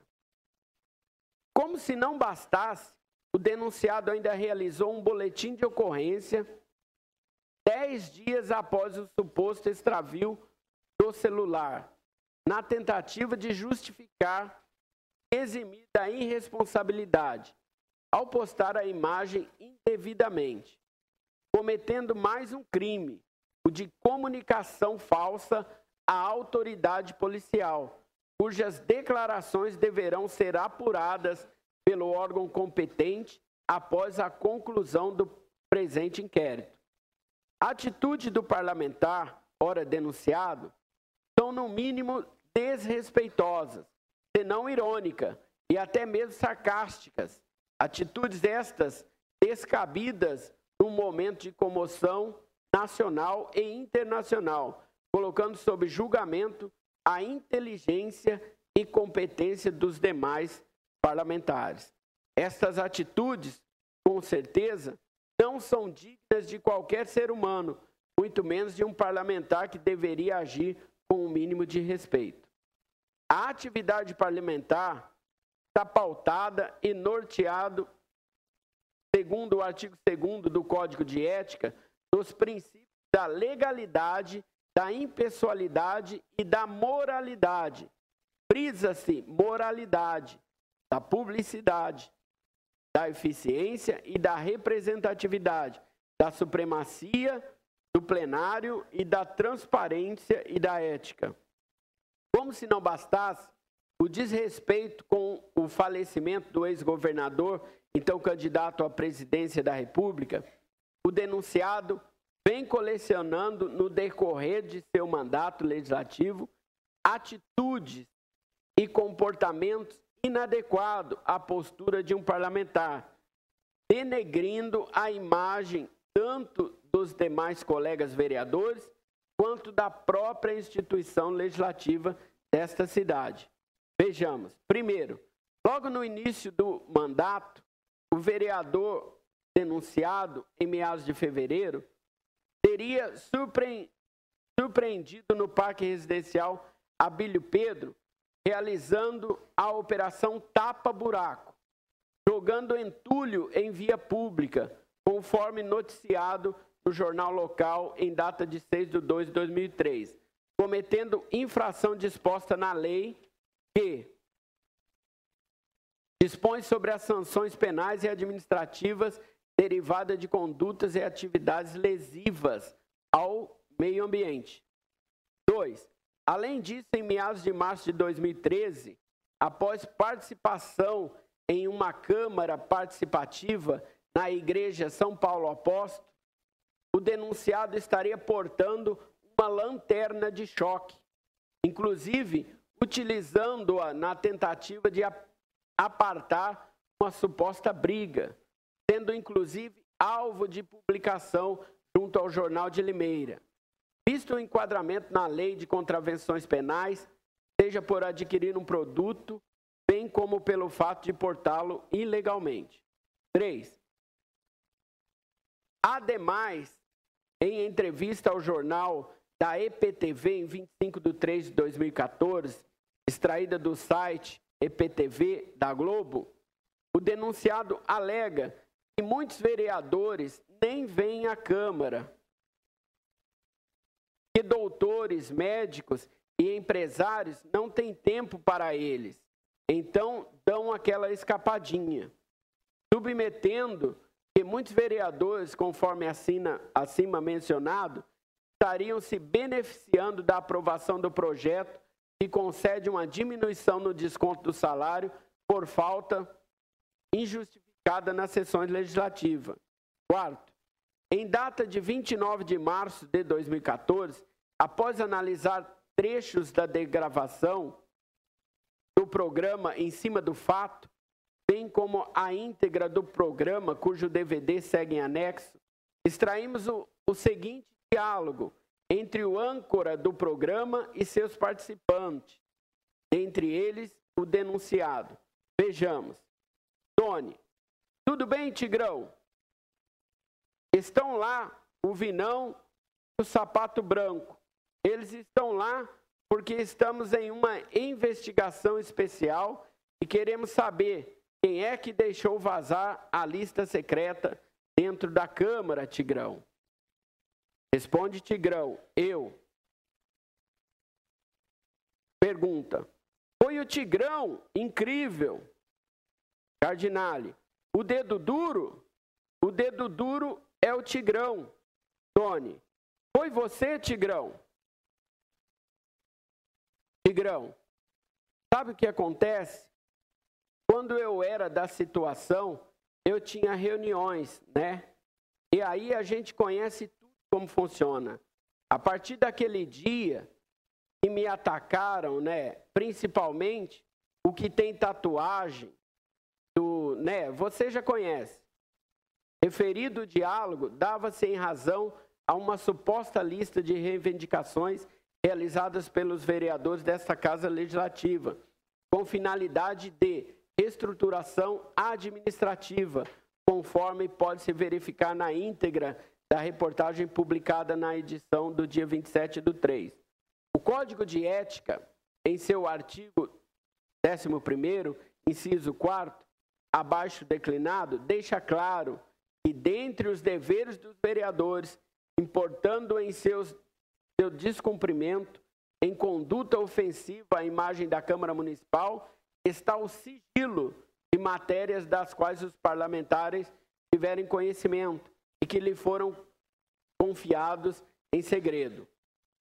Como se não bastasse, o denunciado ainda realizou um boletim de ocorrência 10 dias após o suposto extravio do celular, na tentativa de justificar eximir da irresponsabilidade, ao postar a imagem indevidamente, cometendo mais um crime, o de comunicação falsa à autoridade policial, cujas declarações deverão ser apuradas pelo órgão competente após a conclusão do presente inquérito. A atitude do parlamentar, ora denunciado, são no mínimo desrespeitosas, se não irônica e até mesmo sarcásticas. Atitudes estas descabidas num momento de comoção nacional e internacional, colocando sob julgamento a inteligência e competência dos demais parlamentares. Estas atitudes, com certeza, não são dignas de qualquer ser humano, muito menos de um parlamentar que deveria agir com o mínimo de respeito. A atividade parlamentar está pautada e norteado, segundo o artigo 2º do Código de Ética, nos princípios da legalidade, da impessoalidade e da moralidade. Frisa-se moralidade, da publicidade, da eficiência e da representatividade, da supremacia do plenário e da transparência e da ética. Como se não bastasse, o desrespeito com o falecimento do ex-governador, então candidato à presidência da República, o denunciado vem colecionando no decorrer de seu mandato legislativo atitudes e comportamentos inadequados à postura de um parlamentar, denegrindo a imagem tanto dos demais colegas vereadores quanto da própria instituição legislativa desta cidade. Vejamos. Primeiro, logo no início do mandato, o vereador denunciado em meados de fevereiro teria surpreendido no Parque Residencial Abílio Pedro, realizando a operação tapa-buraco, jogando entulho em via pública, conforme noticiado no jornal local em data de 6/2/2003, cometendo infração disposta na lei que dispõe sobre as sanções penais e administrativas derivadas de condutas e atividades lesivas ao meio ambiente. 2. Além disso, em meados de março de 2013, após participação em uma câmara participativa na Igreja São Paulo Apóstolo, o denunciado estaria portando uma lanterna de choque, inclusive utilizando-a na tentativa de apartar uma suposta briga, sendo inclusive alvo de publicação junto ao Jornal de Limeira. Visto o enquadramento na Lei de Contravenções Penais, seja por adquirir um produto, bem como pelo fato de portá-lo ilegalmente. 3. Ademais, em entrevista ao jornal da EPTV, em 25/3/2014, extraída do site EPTV da Globo, o denunciado alega que muitos vereadores nem vêm à Câmara, que doutores, médicos e empresários não têm tempo para eles, então dão aquela escapadinha, submetendo que muitos vereadores, conforme acima mencionado, estariam se beneficiando da aprovação do projeto que concede uma diminuição no desconto do salário por falta injustificada nas sessões legislativas. 4. Em data de 29 de março de 2014, após analisar trechos da degravação do programa em cima do fato, bem como a íntegra do programa, cujo DVD segue em anexo, extraímos o seguinte diálogo entre o âncora do programa e seus participantes, entre eles o denunciado. Vejamos. Tony: tudo bem, Tigrão? Estão lá o Vinão e o Sapato Branco. Eles estão lá porque estamos em uma investigação especial e queremos saber quem é que deixou vazar a lista secreta dentro da Câmara, Tigrão. Responde, Tigrão: eu. Pergunta: foi o Tigrão? Incrível. Cardinale: o dedo duro? O dedo duro é o Tigrão. Tony: foi você, Tigrão? Tigrão: sabe o que acontece? Quando eu era da situação, eu tinha reuniões, né? E aí a gente conhece tudo como funciona. A partir daquele dia que me atacaram, né? Principalmente o que tem tatuagem, né? Você já conhece. Referido diálogo dava-se em razão a uma suposta lista de reivindicações realizadas pelos vereadores desta Casa Legislativa, com finalidade de reestruturação administrativa, conforme pode-se verificar na íntegra da reportagem publicada na edição do dia 27/3. O Código de Ética, em seu artigo 11º, inciso 4º, abaixo declinado, deixa claro que, dentre os deveres dos vereadores, importando em seu descumprimento, em conduta ofensiva à imagem da Câmara Municipal, está o sigilo de matérias das quais os parlamentares tiverem conhecimento e que lhe foram confiados em segredo.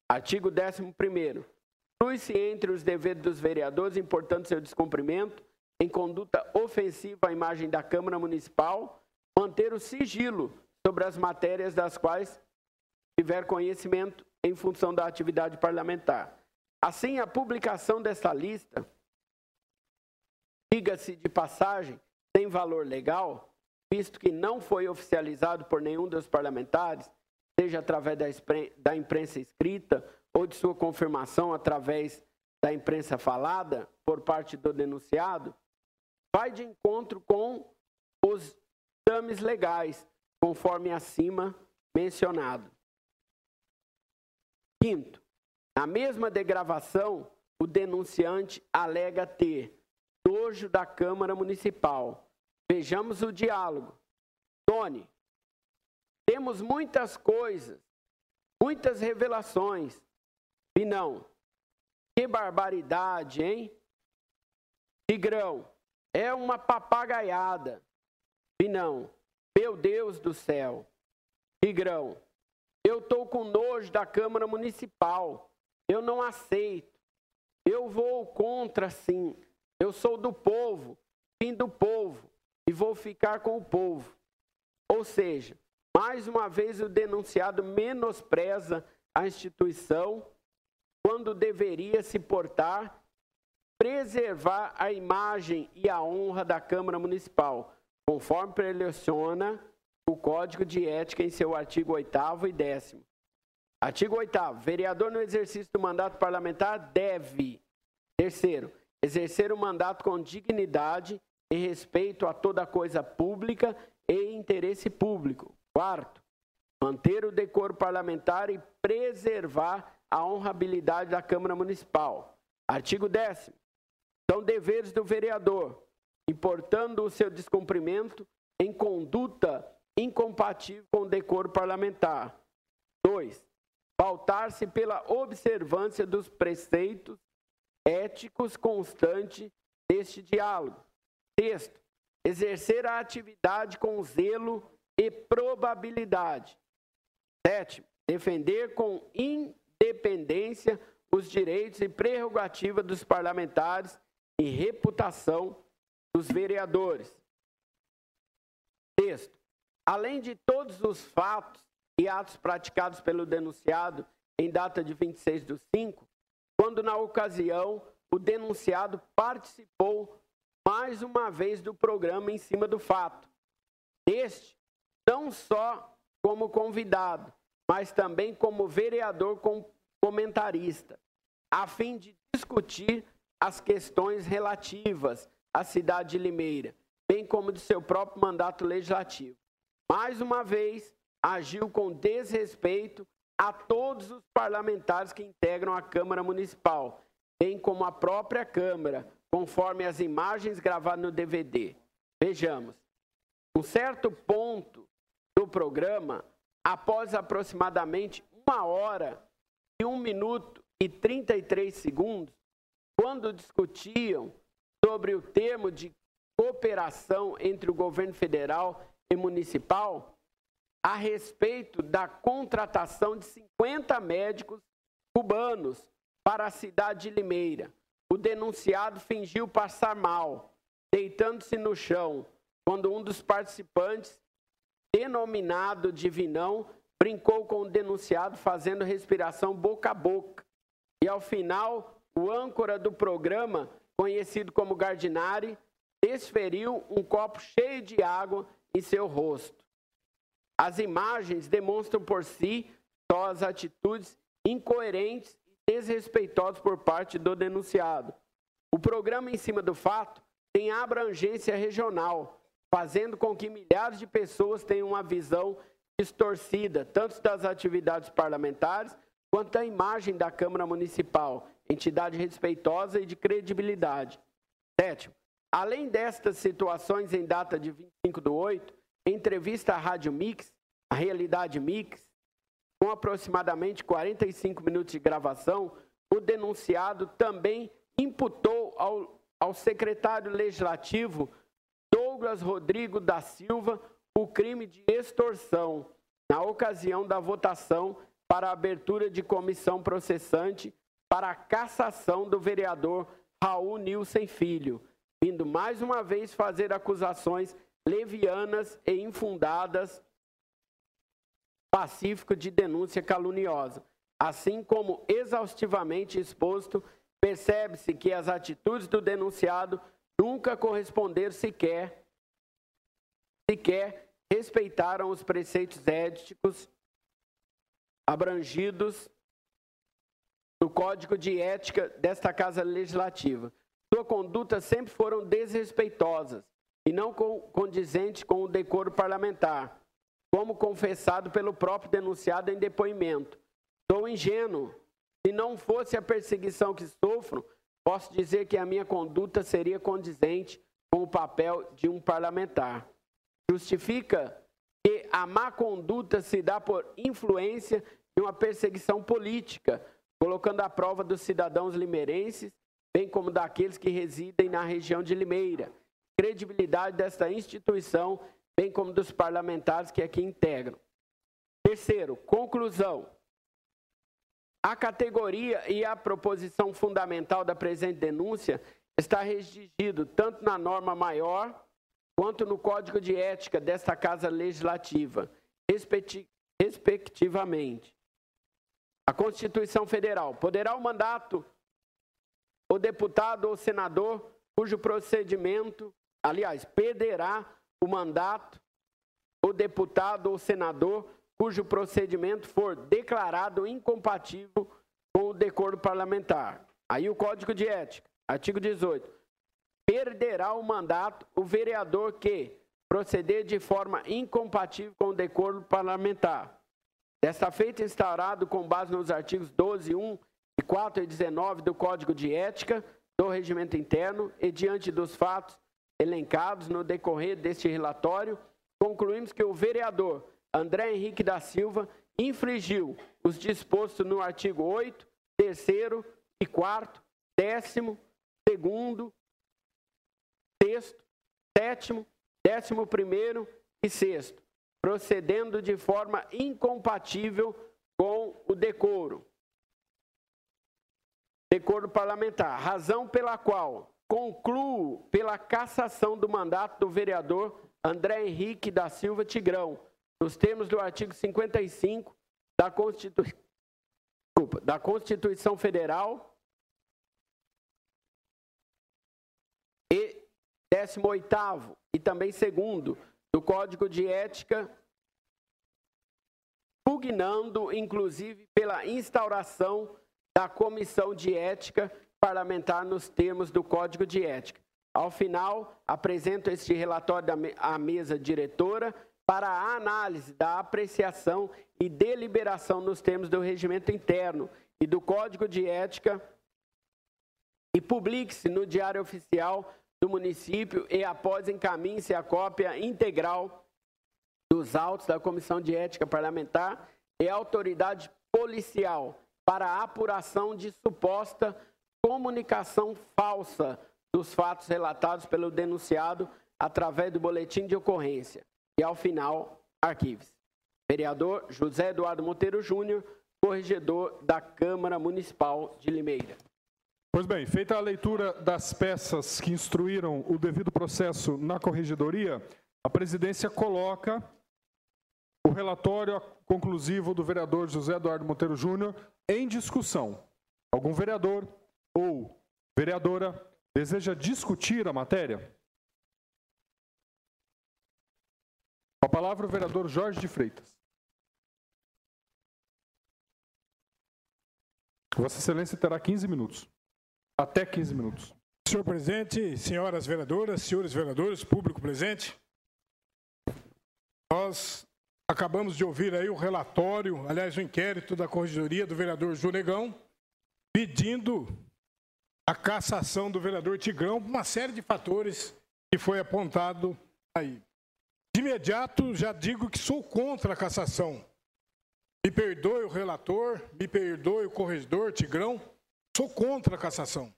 Artigo 11º. Inclui-se entre os deveres dos vereadores, importando seu descumprimento, em conduta ofensiva à imagem da Câmara Municipal, manter o sigilo sobre as matérias das quais tiver conhecimento em função da atividade parlamentar. Assim, a publicação desta lista, diga-se de passagem, tem valor legal, visto que não foi oficializado por nenhum dos parlamentares, seja através da imprensa escrita ou de sua confirmação através da imprensa falada por parte do denunciado, vai de encontro com os exames legais, conforme acima mencionado. 5º, na mesma degravação, o denunciante alega ter nojo da Câmara Municipal. Vejamos o diálogo. Tony: temos muitas coisas, muitas revelações. E não, que barbaridade, hein? Tigrão: é uma papagaiada. E não, meu Deus do céu. Tigrão: eu estou com nojo da Câmara Municipal. Eu não aceito. Eu vou contra, sim. Eu sou do povo. fim do povo e vou ficar com o povo. Ou seja, mais uma vez o denunciado menospreza a instituição quando deveria se portar, preservar a imagem e a honra da Câmara Municipal, conforme preleciona o Código de Ética em seu artigo 8º e 10º. Artigo 8º. Vereador no exercício do mandato parlamentar deve, terceiro, exercer o mandato com dignidade e respeito a toda coisa pública e interesse público. Quarto, manter o decoro parlamentar e preservar a honrabilidade da Câmara Municipal. Artigo 10º. São deveres do vereador, importando o seu descumprimento em conduta incompatível com o decoro parlamentar. 2. Pautar-se pela observância dos preceitos éticos constantes deste diálogo. 6. Exercer a atividade com zelo e probabilidade. 7. Defender com independência os direitos e prerrogativas dos parlamentares e reputação dos vereadores. 6. Além de todos os fatos e atos praticados pelo denunciado em data de 26/5, quando na ocasião o denunciado participou mais uma vez do programa em cima do fato. Este, não só como convidado, mas também como vereador comentarista, a fim de discutir as questões relativas à cidade de Limeira, bem como de seu próprio mandato legislativo. Mais uma vez, agiu com desrespeito a todos os parlamentares que integram a Câmara Municipal, bem como a própria Câmara, conforme as imagens gravadas no DVD. Vejamos. Um certo ponto do programa, após aproximadamente 1 hora e 1 minuto e 33 segundos, quando discutiam sobre o termo de cooperação entre o governo federal e municipal, a respeito da contratação de 50 médicos cubanos para a cidade de Limeira. O denunciado fingiu passar mal, deitando-se no chão, quando um dos participantes, denominado Divinão, brincou com o denunciado fazendo respiração boca a boca. E ao final, o âncora do programa, conhecido como Gardinari, desferiu um copo cheio de água em seu rosto. As imagens demonstram por si só as atitudes incoerentes e desrespeitosas por parte do denunciado. O programa em cima do fato tem abrangência regional, fazendo com que milhares de pessoas tenham uma visão distorcida, tanto das atividades parlamentares, quanto da imagem da Câmara Municipal, entidade respeitosa e de credibilidade. 7. Além destas situações, em data de 25/8, em entrevista à Rádio Mix, a Realidade Mix, com aproximadamente 45 minutos de gravação, o denunciado também imputou ao secretário legislativo Douglas Rodrigo da Silva o crime de extorsão, na ocasião da votação para a abertura de comissão processante para a cassação do vereador Raul Nilsen Filho, vindo mais uma vez fazer acusações levianas e infundadas, pacífico de denúncia caluniosa. Assim como exaustivamente exposto, percebe-se que as atitudes do denunciado nunca corresponderam sequer respeitaram os preceitos éticos abrangidos no Código de Ética desta Casa Legislativa. Sua conduta sempre foram desrespeitosas e não condizentes com o decoro parlamentar, como confessado pelo próprio denunciado em depoimento. Sou ingênuo. Se não fosse a perseguição que sofro, posso dizer que a minha conduta seria condizente com o papel de um parlamentar. Justifica que a má conduta se dá por influência de uma perseguição política, colocando à prova dos cidadãos limeirenses, bem como daqueles que residem na região de Limeira, credibilidade desta instituição, bem como dos parlamentares que aqui integram. Terceiro, conclusão. A categoria e a proposição fundamental da presente denúncia está redigido tanto na norma maior quanto no Código de Ética desta Casa Legislativa, respectivamente. A Constituição Federal. Poderá o mandato, o deputado ou senador cujo procedimento, perderá o mandato, o deputado ou senador cujo procedimento for declarado incompatível com o decoro parlamentar. Aí o Código de Ética, artigo 18. Perderá o mandato o vereador que proceder de forma incompatível com o decoro parlamentar. Desta feita, instaurado com base nos artigos 12, 1 e 4 e 19 do Código de Ética do Regimento Interno e diante dos fatos elencados no decorrer deste relatório, concluímos que o vereador André Henrique da Silva infringiu os dispostos no artigo 8, 3º e 4º, 10º, 2º, 6º, 7º, 11º e 6º, procedendo de forma incompatível com o decoro parlamentar, razão pela qual concluo pela cassação do mandato do vereador André Henrique da Silva Tigrão, nos termos do artigo 55 da Constituição Federal e 18º e também 2º do Código de Ética, pugnando inclusive pela instauração da Comissão de Ética Parlamentar nos termos do Código de Ética. Ao final, apresento este relatório à mesa diretora para a análise da apreciação e deliberação nos termos do Regimento Interno e do Código de Ética e publique-se no Diário Oficial do município e após encaminhe-se a cópia integral dos autos da Comissão de Ética Parlamentar e autoridade policial para a apuração de suposta comunicação falsa dos fatos relatados pelo denunciado através do boletim de ocorrência. E, ao final, arquive-se. Vereador José Eduardo Monteiro Júnior, corregedor da Câmara Municipal de Limeira. Pois bem, feita a leitura das peças que instruíram o devido processo na corregedoria, a presidência coloca o relatório conclusivo do vereador José Eduardo Monteiro Júnior em discussão. Algum vereador ou vereadora deseja discutir a matéria? Com a palavra o vereador Jorge de Freitas. Vossa Excelência terá 15 minutos. Até 15 minutos. Senhor presidente, senhoras vereadoras, senhores vereadores, público presente, nós acabamos de ouvir aí o relatório, aliás, o inquérito da corregedoria do vereador Junegão, pedindo a cassação do vereador Tigrão por uma série de fatores que foi apontado aí. De imediato, já digo que sou contra a cassação. Me perdoe o relator, me perdoe o corregedor Tigrão, sou contra a cassação.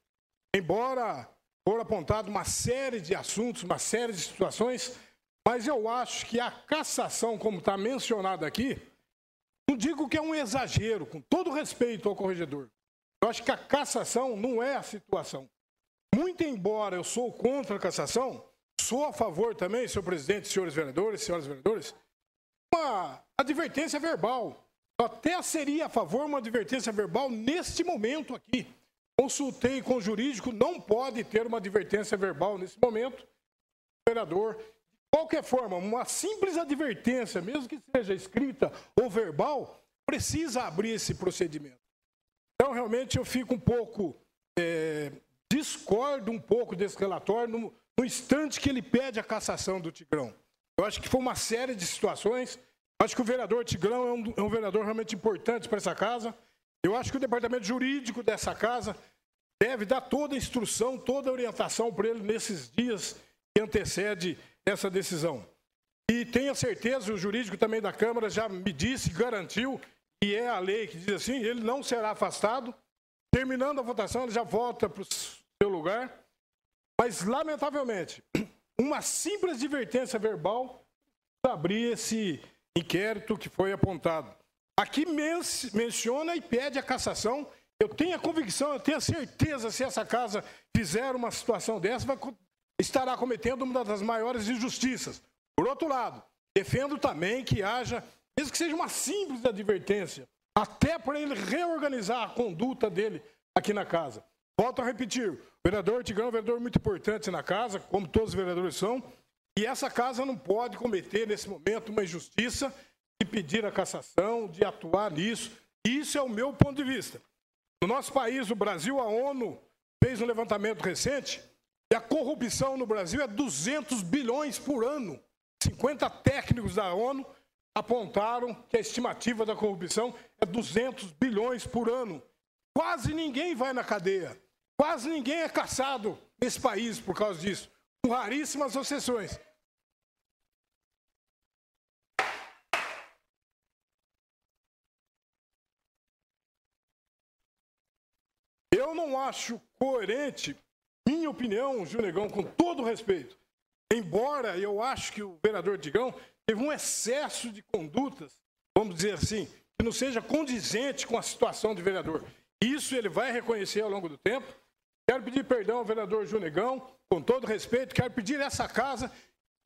Embora for apontado uma série de assuntos, uma série de situações, mas eu acho que a cassação, como está mencionado aqui, não digo que é um exagero, com todo respeito ao corregedor. Eu acho que a cassação não é a situação. Muito embora eu sou contra a cassação, sou a favor também, senhor presidente, senhores vereadores, senhoras vereadoras, uma advertência verbal. Eu até seria a favor de uma advertência verbal neste momento aqui. Consultei com o jurídico, não pode ter uma advertência verbal nesse momento. O vereador, de qualquer forma, uma simples advertência, mesmo que seja escrita ou verbal, precisa abrir esse procedimento. Então, realmente, eu fico um pouco, discordo um pouco desse relatório no instante que ele pede a cassação do Tigrão. Eu acho que foi uma série de situações. Acho que o vereador Tigrão é um vereador realmente importante para essa casa. Eu acho que o departamento jurídico dessa casa deve dar toda a instrução, toda a orientação para ele nesses dias que antecede essa decisão. E tenha certeza, o jurídico também da Câmara já me disse, garantiu, e é a lei que diz assim, ele não será afastado. Terminando a votação, ele já volta para o seu lugar. Mas, lamentavelmente, uma simples advertência verbal para abrir esse inquérito que foi apontado. Aqui menciona e pede a cassação Eu tenho a convicção, eu tenho a certeza, se essa casa fizer uma situação dessa, estará cometendo uma das maiores injustiças. Por outro lado, defendo também que haja, mesmo que seja uma simples advertência, até para ele reorganizar a conduta dele aqui na casa. Volto a repetir, o vereador Tigrão é um vereador muito importante na casa, como todos os vereadores são, e essa casa não pode cometer, nesse momento, uma injustiça de pedir a cassação, de atuar nisso. Isso é o meu ponto de vista. No nosso país, o Brasil, a ONU fez um levantamento recente e a corrupção no Brasil é 200 bilhões por ano. 50 técnicos da ONU apontaram que a estimativa da corrupção é 200 bilhões por ano. Quase ninguém vai na cadeia. Quase ninguém é caçado nesse país por causa disso. Com raríssimas exceções. Eu não acho coerente, minha opinião, Junegão, com todo respeito, embora eu acho que o vereador Tigrão teve um excesso de condutas, vamos dizer assim, que não seja condizente com a situação de vereador. Isso ele vai reconhecer ao longo do tempo. Quero pedir perdão ao vereador Junegão, com todo respeito, quero pedir a essa casa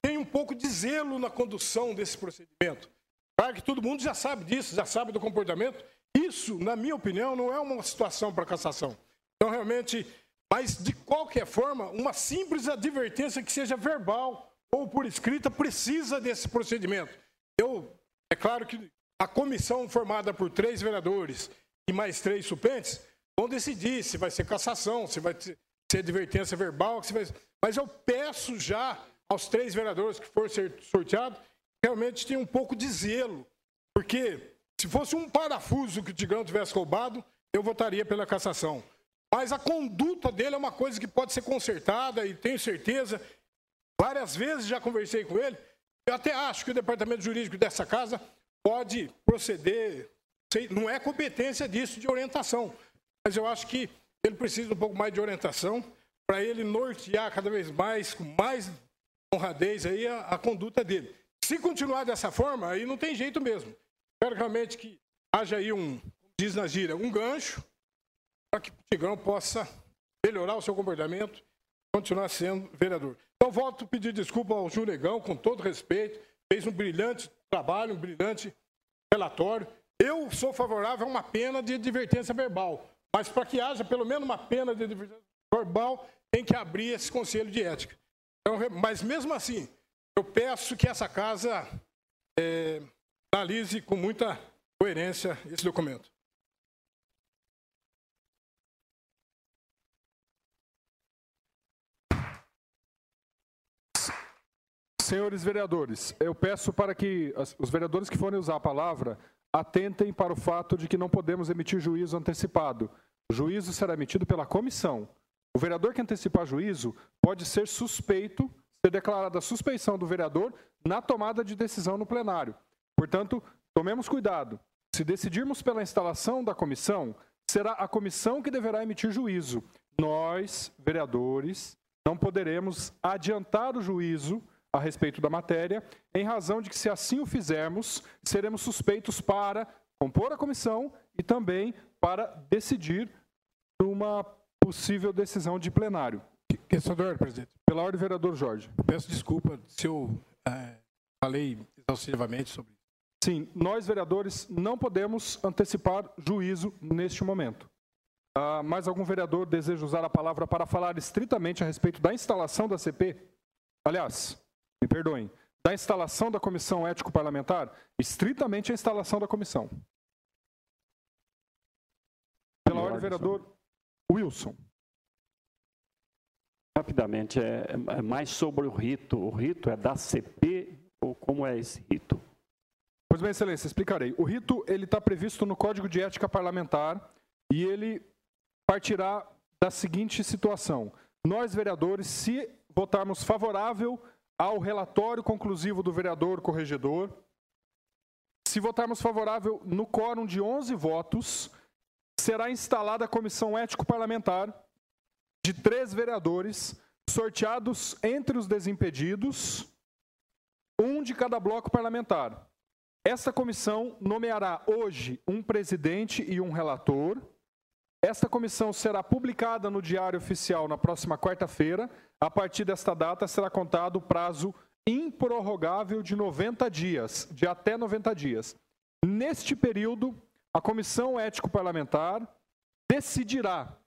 tenha um pouco de zelo na condução desse procedimento. Claro que todo mundo já sabe disso, já sabe do comportamento. Isso, na minha opinião, não é uma situação para cassação. Então, realmente, mas de qualquer forma, uma simples advertência que seja verbal ou por escrita precisa desse procedimento. É claro que a comissão formada por 3 vereadores e mais 3 suplentes vão decidir se vai ser cassação, se vai ser advertência verbal, mas eu peço já aos 3 vereadores que for ser sorteado, realmente tenham um pouco de zelo, porque se fosse um parafuso que o Tigrão tivesse roubado, eu votaria pela cassação. Mas a conduta dele é uma coisa que pode ser consertada e tenho certeza, várias vezes já conversei com ele, eu até acho que o departamento jurídico dessa casa pode proceder, não é competência disso de orientação, mas eu acho que ele precisa um pouco mais de orientação para ele nortear cada vez mais, com mais honradez aí a conduta dele. Se continuar dessa forma, aí não tem jeito mesmo. Espero realmente que haja aí como diz na gíria, um gancho para que o Tigrão possa melhorar o seu comportamento e continuar sendo vereador. Então, volto a pedir desculpa ao Junegão, com todo respeito, fez um brilhante trabalho, um brilhante relatório. Eu sou favorável a uma pena de advertência verbal, mas para que haja pelo menos uma pena de advertência verbal, tem que abrir esse conselho de ética. Então, mas mesmo assim, eu peço que essa casa analise com muita coerência esse documento. Senhores vereadores, eu peço para que os vereadores que forem usar a palavra atentem para o fato de que não podemos emitir juízo antecipado. O juízo será emitido pela comissão. O vereador que antecipar juízo pode ser suspeito, ser declarada a suspeição do vereador na tomada de decisão no plenário. Portanto, tomemos cuidado. Se decidirmos pela instalação da comissão, será a comissão que deverá emitir juízo. Nós, vereadores, não poderemos adiantar o juízo a respeito da matéria, em razão de que, se assim o fizermos, seremos suspeitos para compor a comissão e também para decidir uma possível decisão de plenário. Questionador, presidente. Pela ordem, vereador Jorge. Peço desculpa se eu falei exaustivamente sobre isso. Sim, nós, vereadores, não podemos antecipar juízo neste momento. Mais algum vereador deseja usar a palavra para falar estritamente a respeito da instalação da CP? Aliás, me perdoem, da instalação da comissão ético-parlamentar? Estritamente a instalação da comissão. Pela ordem, vereador Wilson. Rapidamente, é mais sobre o rito. O rito é da CP ou como é esse rito? Pois bem, excelência, explicarei. O rito está previsto no Código de Ética Parlamentar e ele partirá da seguinte situação. Nós, vereadores, se votarmos favorável ao relatório conclusivo do vereador corregedor, se votarmos favorável no quórum de 11 votos, será instalada a comissão ético-parlamentar de 3 vereadores, sorteados entre os desimpedidos, um de cada bloco parlamentar. Esta comissão nomeará hoje um presidente e um relator, Esta comissão será publicada no Diário Oficial na próxima quarta-feira. A partir desta data será contado o prazo improrrogável de 90 dias, de até 90 dias. Neste período, a Comissão Ético-Parlamentar decidirá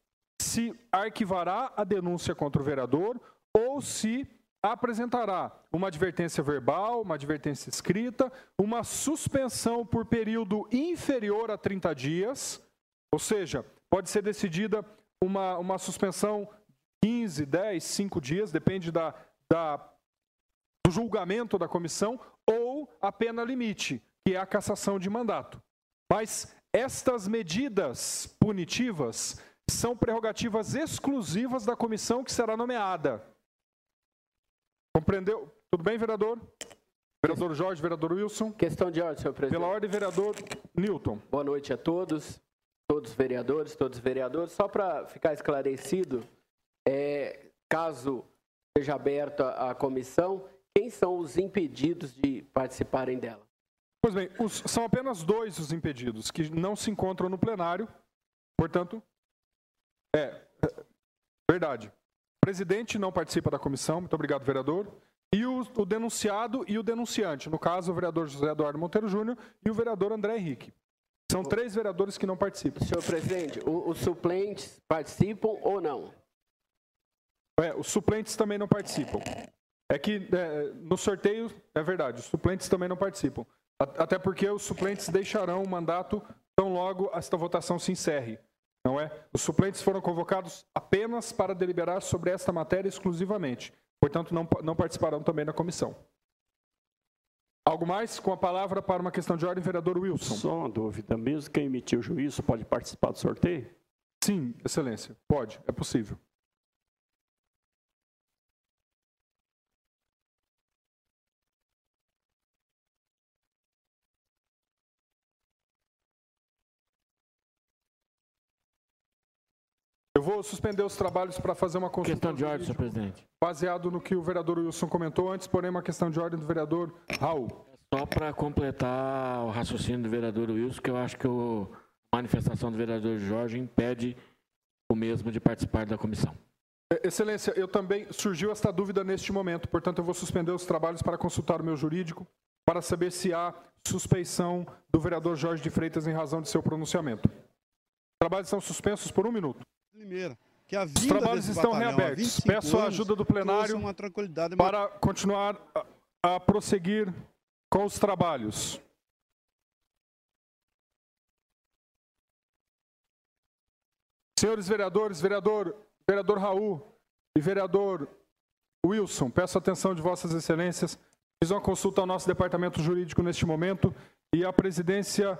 se arquivará a denúncia contra o vereador ou se apresentará uma advertência verbal, uma advertência escrita, uma suspensão por período inferior a 30 dias, ou seja, pode ser decidida uma suspensão 15, 10, 5 dias, depende do julgamento da comissão, ou a pena limite, que é a cassação de mandato. Mas estas medidas punitivas são prerrogativas exclusivas da comissão que será nomeada. Compreendeu? Tudo bem, vereador? Vereador Jorge, vereador Wilson. Questão de ordem, senhor presidente. Pela ordem, vereador Newton. Boa noite a todos os vereadores, todos os vereadores. Só para ficar esclarecido, caso seja aberta a comissão, quem são os impedidos de participarem dela? Pois bem, são apenas 2 os impedidos, que não se encontram no plenário. Portanto, verdade. O presidente não participa da comissão, muito obrigado, vereador. E o denunciado e o denunciante, no caso, o vereador José Eduardo Monteiro Júnior e o vereador André Henrique. São 3 vereadores que não participam. Senhor presidente, os suplentes participam ou não? Os suplentes também não participam. É que no sorteio, é verdade, os suplentes também não participam. Até porque os suplentes deixarão o mandato tão logo esta votação se encerre. Não é? Os suplentes foram convocados apenas para deliberar sobre esta matéria exclusivamente. Portanto, não participarão também da comissão. Algo mais? Com a palavra para uma questão de ordem, vereador Wilson. Só uma dúvida. Mesmo quem emitiu o juízo pode participar do sorteio? Sim, excelência. Pode, é possível. Eu vou suspender os trabalhos para fazer uma consulta. Questão de ordem, senhor presidente. Baseado no que o vereador Wilson comentou antes, porém uma questão de ordem do vereador Raul. Só para completar o raciocínio do vereador Wilson, que eu acho que a manifestação do vereador Jorge impede o mesmo de participar da comissão. Excelência, eu também surgiu esta dúvida neste momento, portanto eu vou suspender os trabalhos para consultar o meu jurídico, para saber se há suspeição do vereador Jorge de Freitas em razão de seu pronunciamento. Os trabalhos estão suspensos por 1 minuto. Primeiro, que a vinda Os trabalhos estão reabertos. Peço a ajuda do plenário para continuar a prosseguir com os trabalhos. Senhores vereadores, vereador Raul e vereador Wilson, peço a atenção de vossas excelências. Fiz uma consulta ao nosso departamento jurídico neste momento e a presidência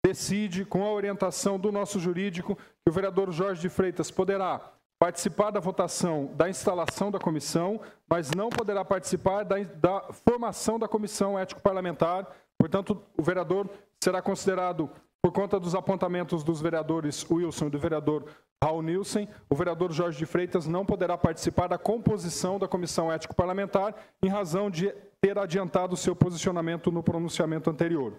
decide, com a orientação do nosso jurídico, que o vereador Jorge de Freitas poderá participar da votação da instalação da comissão, mas não poderá participar da formação da comissão ético-parlamentar. Portanto, o vereador será considerado, por conta dos apontamentos dos vereadores Wilson e do vereador Raul Nilsen, o vereador Jorge de Freitas não poderá participar da composição da comissão ético-parlamentar em razão de ter adiantado seu posicionamento no pronunciamento anterior.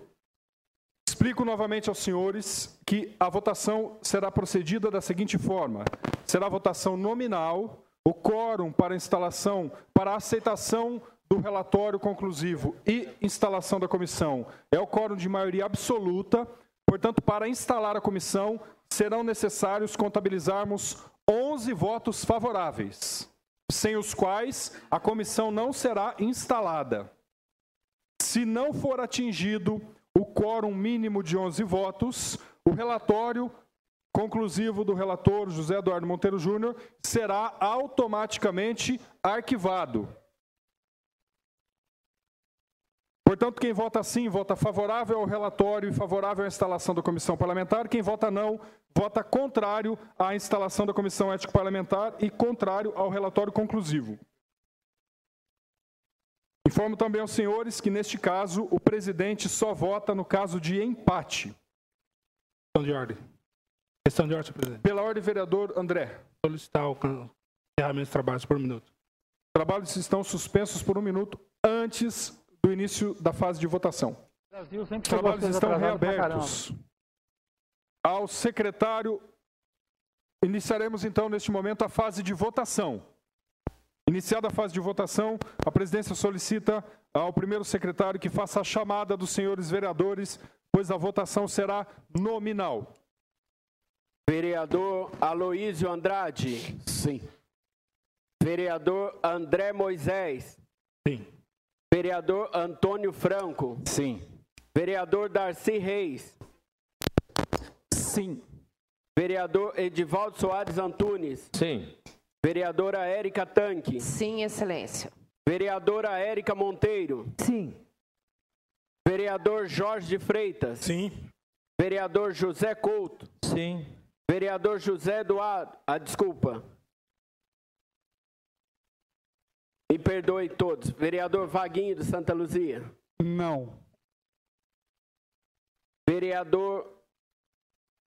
Explico novamente aos senhores que a votação será procedida da seguinte forma. Será votação nominal, o quórum para instalação, para aceitação do relatório conclusivo e instalação da comissão é o quórum de maioria absoluta. Portanto, para instalar a comissão, serão necessários contabilizarmos 11 votos favoráveis, sem os quais a comissão não será instalada. Se não for atingido o quórum mínimo de 11 votos, o relatório conclusivo do relator José Eduardo Monteiro Júnior será automaticamente arquivado. Portanto, quem vota sim, vota favorável ao relatório e favorável à instalação da comissão parlamentar. Quem vota não, vota contrário à instalação da comissão ético-parlamentar e contrário ao relatório conclusivo. Informo também aos senhores que, neste caso, o presidente só vota no caso de empate. Questão de ordem. Questão de ordem, senhor presidente. Pela ordem, vereador André. Solicitar o encerramento dos trabalhos por 1 minuto. Trabalhos estão suspensos por 1 minuto antes do início da fase de votação. Os trabalhos estão reabertos. Ao secretário Iniciaremos então neste momento a fase de votação. Iniciada a fase de votação, a presidência solicita ao primeiro secretário que faça a chamada dos senhores vereadores, pois a votação será nominal. Vereador Aloísio Andrade. Sim. Vereador André Moisés. Sim. Vereador Antônio Franco. Sim. Vereador Darcy Reis. Sim. Vereador Edivaldo Soares Antunes. Sim. Vereadora Érica Tanque. Sim, Excelência. Vereadora Érica Monteiro. Sim. Vereador Jorge de Freitas. Sim. Vereador José Couto. Sim. Vereador José Eduardo. Desculpa. Me perdoe todos. Vereador Vaguinho de Santa Luzia. Não. Vereador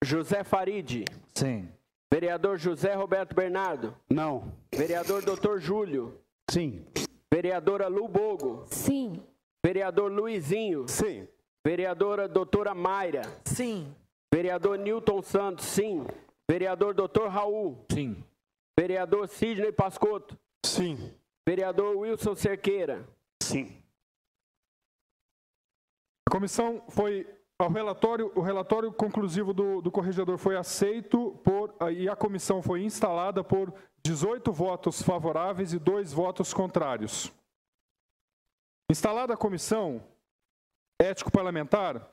José Faride. Sim. Vereador José Roberto Bernardo. Não. Vereador Dr. Júlio. Sim. Vereadora Lu Bogo. Sim. Vereador Luizinho. Sim. Vereadora doutora Mayra. Sim. Vereador Newton Santos. Sim. Vereador Dr. Raul. Sim. Vereador Sidney Pascotto. Sim. Vereador Wilson Cerqueira. Sim. A comissão foi o relatório conclusivo do corregedor foi aceito e a comissão foi instalada por 18 votos favoráveis e 2 votos contrários. Instalada a comissão ético-parlamentar,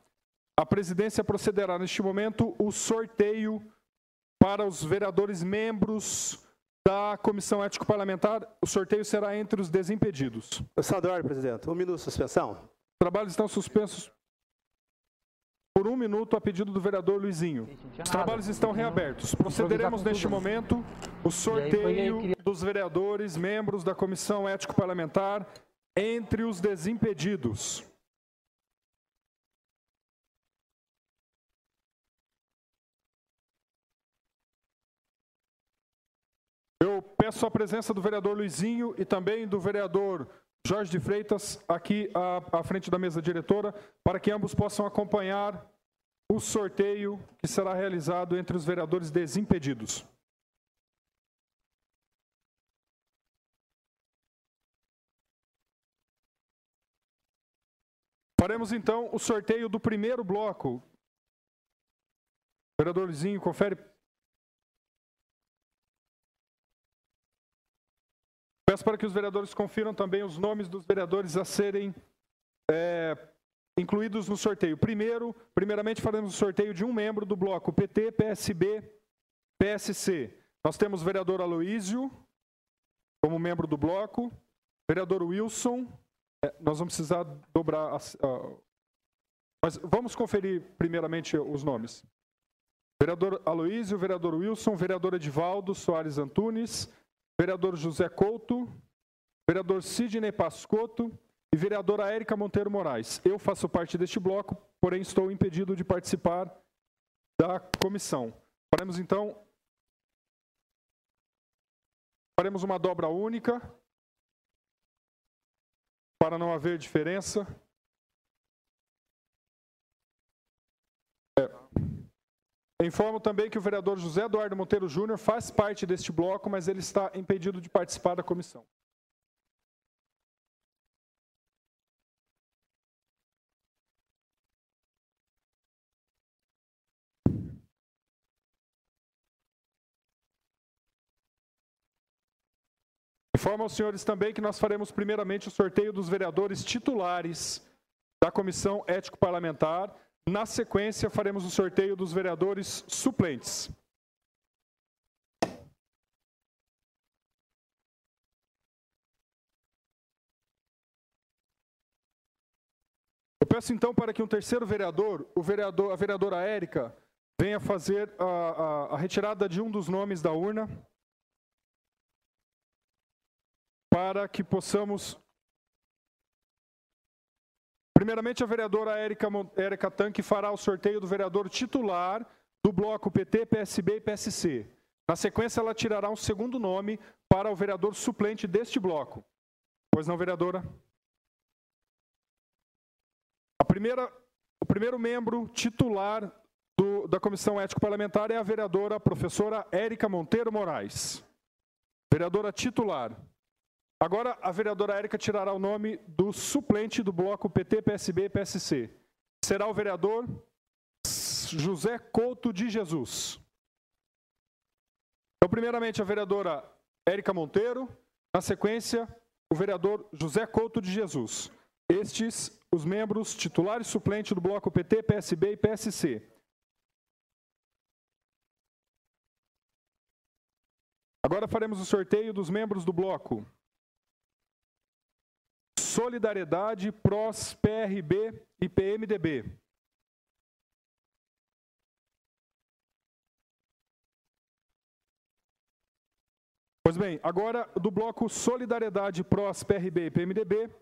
a presidência procederá neste momento o sorteio para os vereadores membros da comissão ético-parlamentar. O sorteio será entre os desimpedidos. Estado de ordem, presidente. 1 minuto de suspensão. Os trabalhos estão suspensos por 1 minuto a pedido do vereador Luizinho. Os trabalhos estão reabertos. Procederemos neste momento o sorteio dos vereadores membros da comissão ético-parlamentar entre os desimpedidos. Eu peço a presença do vereador Luizinho e também do vereador Jorge de Freitas aqui à frente da mesa diretora, para que ambos possam acompanhar o sorteio que será realizado entre os vereadores desimpedidos. Faremos então o sorteio do primeiro bloco. Vereador Luizinho, confere. Peço para que os vereadores confiram também os nomes dos vereadores a serem incluídos no sorteio. Primeiramente faremos o sorteio de um membro do bloco PT, PSB, PSC. Nós temos o vereador Aloísio como membro do bloco, vereador Wilson, nós vamos precisar dobrar, mas vamos conferir primeiramente os nomes. Vereador Aloísio, vereador Wilson, vereador Edivaldo Soares Antunes, vereador José Couto, vereador Sidney Pascotto e vereadora Érica Monteiro Moraes. Eu faço parte deste bloco, porém estou impedido de participar da comissão. Faremos então uma dobra única, para não haver diferença. Informo também que o vereador José Eduardo Monteiro Júnior faz parte deste bloco, mas ele está impedido de participar da comissão. Informo aos senhores também que nós faremos primeiramente o sorteio dos vereadores titulares da Comissão Ético-Parlamentar. Na sequência, faremos o sorteio dos vereadores suplentes. Eu peço então para que um terceiro vereador, a vereadora Érica, venha fazer a retirada de um dos nomes da urna, para que possamos... Primeiramente, a vereadora Érica Tanque fará o sorteio do vereador titular do bloco PT, PSB e PSC. Na sequência, ela tirará um segundo nome para o vereador suplente deste bloco. Pois não, vereadora? O primeiro membro titular da Comissão Ética Parlamentar é a vereadora professora Érica Monteiro Moraes. Vereadora titular. Agora, a vereadora Érica tirará o nome do suplente do bloco PT, PSB e PSC. Será o vereador José Couto de Jesus. Então, primeiramente, a vereadora Érica Monteiro. Na sequência, o vereador José Couto de Jesus. Estes, os membros titulares e suplentes do bloco PT, PSB e PSC. Agora faremos o sorteio dos membros do bloco Solidariedade, PROS, PRB e PMDB. Pois bem, agora do bloco Solidariedade, PROS, PRB e PMDB,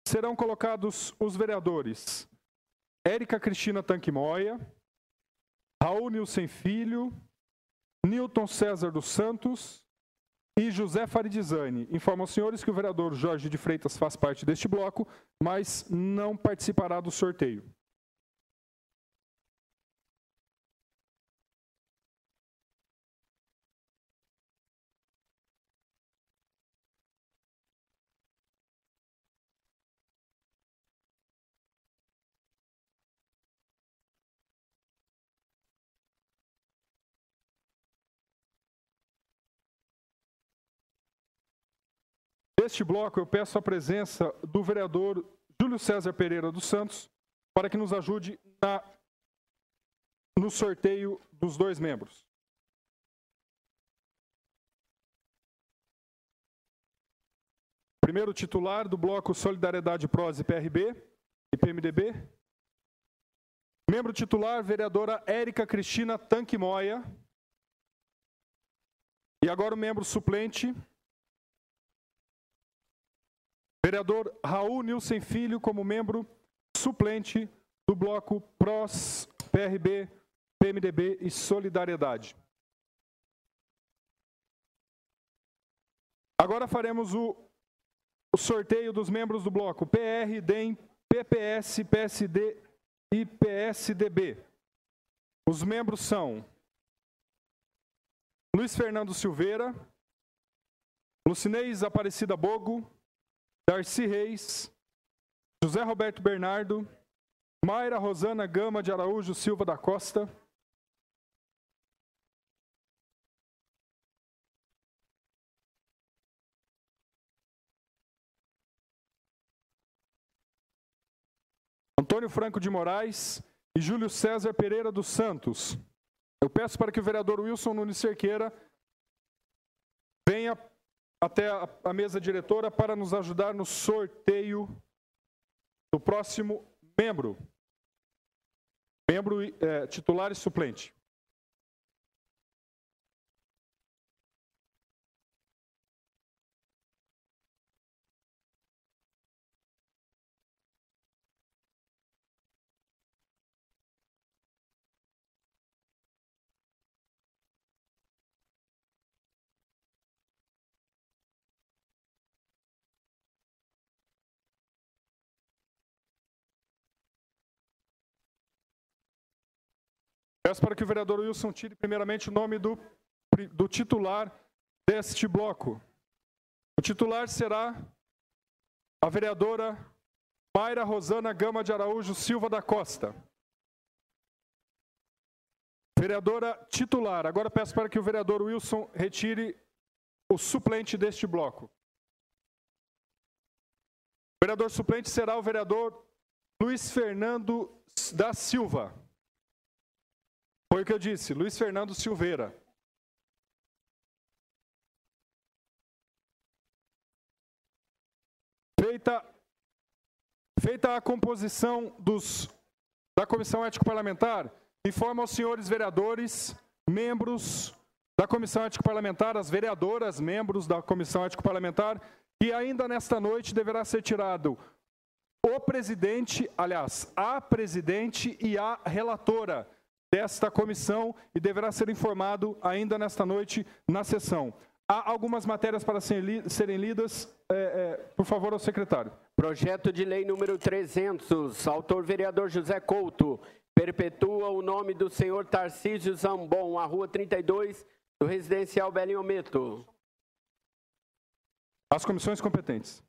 serão colocados os vereadores Érica Cristina Tanquimoia, Raul Nilsen Filho, Newton César dos Santos e José Faridizani. Informo aos senhores que o vereador Jorge de Freitas faz parte deste bloco, mas não participará do sorteio. Neste bloco, eu peço a presença do vereador Júlio César Pereira dos Santos para que nos ajude no sorteio dos dois membros. Primeiro titular do bloco Solidariedade, PROS e PRB e PMDB. Membro titular, vereadora Érica Cristina Tanquimoia. E agora o membro suplente, vereador Raul Nilsen Filho, como membro suplente do bloco PROS, PRB, PMDB e Solidariedade. Agora faremos o sorteio dos membros do bloco PR, DEM, PPS, PSD e PSDB. Os membros são Luiz Fernando Silveira, Lucinês Aparecida Bogo, Darcy Reis, José Roberto Bernardo, Mayra Rosana Gama de Araújo Silva da Costa, Antônio Franco de Moraes e Júlio César Pereira dos Santos. Eu peço para que o vereador Wilson Nunes Cerqueira venha até a mesa diretora para nos ajudar no sorteio do próximo membro. Membro titular e suplente. Peço para que o vereador Wilson tire primeiramente o nome do titular deste bloco. O titular será a vereadora Mayra Rosana Gama de Araújo Silva da Costa. Vereadora titular. Agora peço para que o vereador Wilson retire o suplente deste bloco. O vereador suplente será o vereador Luiz Fernando da Silva. Foi o que eu disse, Luiz Fernando Silveira. Feita a composição da Comissão Ético-Parlamentar, informo aos senhores vereadores, membros da Comissão Ético-Parlamentar, as vereadoras, membros da Comissão Ético-Parlamentar, que ainda nesta noite deverá ser tirado o presidente, aliás, a presidente e a relatora desta comissão e deverá ser informado ainda nesta noite na sessão. Há algumas matérias para serem lidas. Por favor, ao secretário. Projeto de lei número 300, autor vereador José Couto. perpetua o nome do senhor Tarcísio Zambon, a rua 32 do residencial Belinho Meto. As comissões competentes.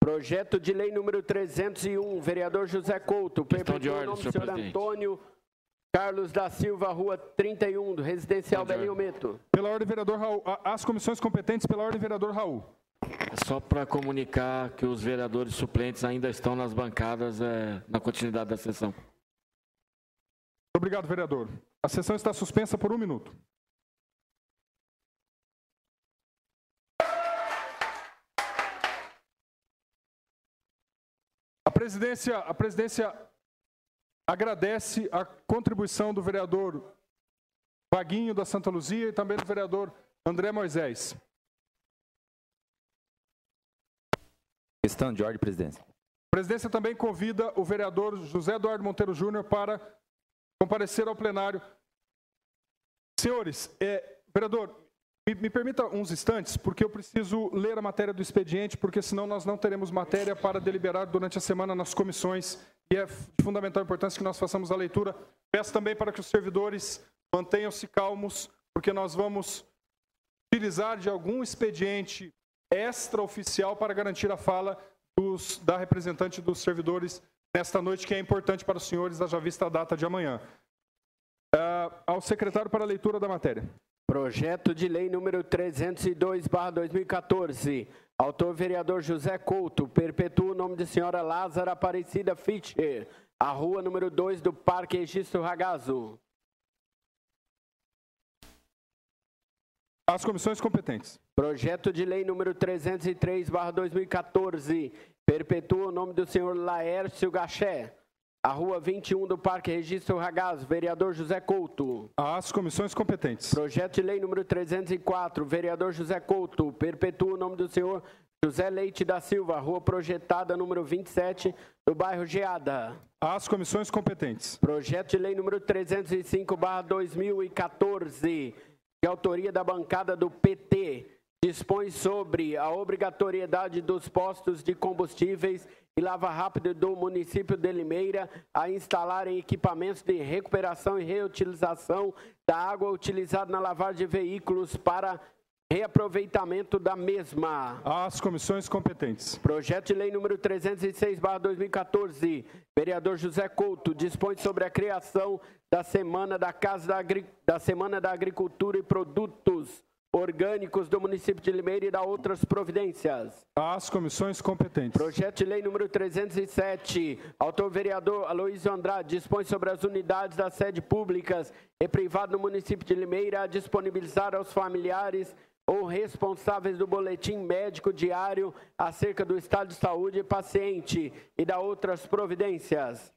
Projeto de lei número 301, vereador José Couto, perpetua o nome do senhor Antônio Carlos da Silva, rua 31 do residencial Belinho Meto. Pela ordem, vereador Raul. As comissões competentes, pela ordem, vereador Raul. Só para comunicar que os vereadores suplentes ainda estão nas bancadas na continuidade da sessão. Obrigado, vereador. A sessão está suspensa por 1 minuto. A presidência agradece a contribuição do vereador Vaguinho da Santa Luzia e também do vereador André Moisés. Questão de ordem, presidência. A presidência também convida o vereador José Eduardo Monteiro Júnior para comparecer ao plenário. Senhores, vereador, me permita uns instantes, porque eu preciso ler a matéria do expediente, porque senão nós não teremos matéria para deliberar durante a semana nas comissões, e é de fundamental importância que nós façamos a leitura. Peço também para que os servidores mantenham-se calmos, porque nós vamos utilizar de algum expediente extraoficial para garantir a fala da representante dos servidores nesta noite, que é importante para os senhores, haja vista a data de amanhã. Ao secretário para a leitura da matéria. Projeto de lei número 302/2014. Autor vereador José Couto, perpetua o nome de senhora Lázara Aparecida Fischer, a rua número 2 do Parque Registro Ragazzo. As comissões competentes. Projeto de lei número 303/2014. Perpetua o nome do senhor Laércio Gaché, a rua 21 do Parque Registro Ragazzo, vereador José Couto. As comissões competentes. Projeto de lei número 304, vereador José Couto, perpetua o nome do senhor José Leite da Silva, rua projetada número 27, do bairro Geada. As comissões competentes. Projeto de lei número 305/2014, de autoria da bancada do PT, dispõe sobre a obrigatoriedade dos postos de combustíveis e Lava Rápido do município de Limeira a instalarem equipamentos de recuperação e reutilização da água utilizada na lavagem de veículos para reaproveitamento da mesma. As comissões competentes. Projeto de lei número 306/2014, vereador José Couto, dispõe sobre a criação da Semana da Semana da Agricultura e Produtos Orgânicos do município de Limeira e da outras providências. As comissões competentes. Projeto de lei número 307, autor vereador Aloysio Andrade, dispõe sobre as unidades da sede públicas e privada no município de Limeira a disponibilizar aos familiares ou responsáveis do boletim médico diário acerca do estado de saúde do paciente e da outras providências.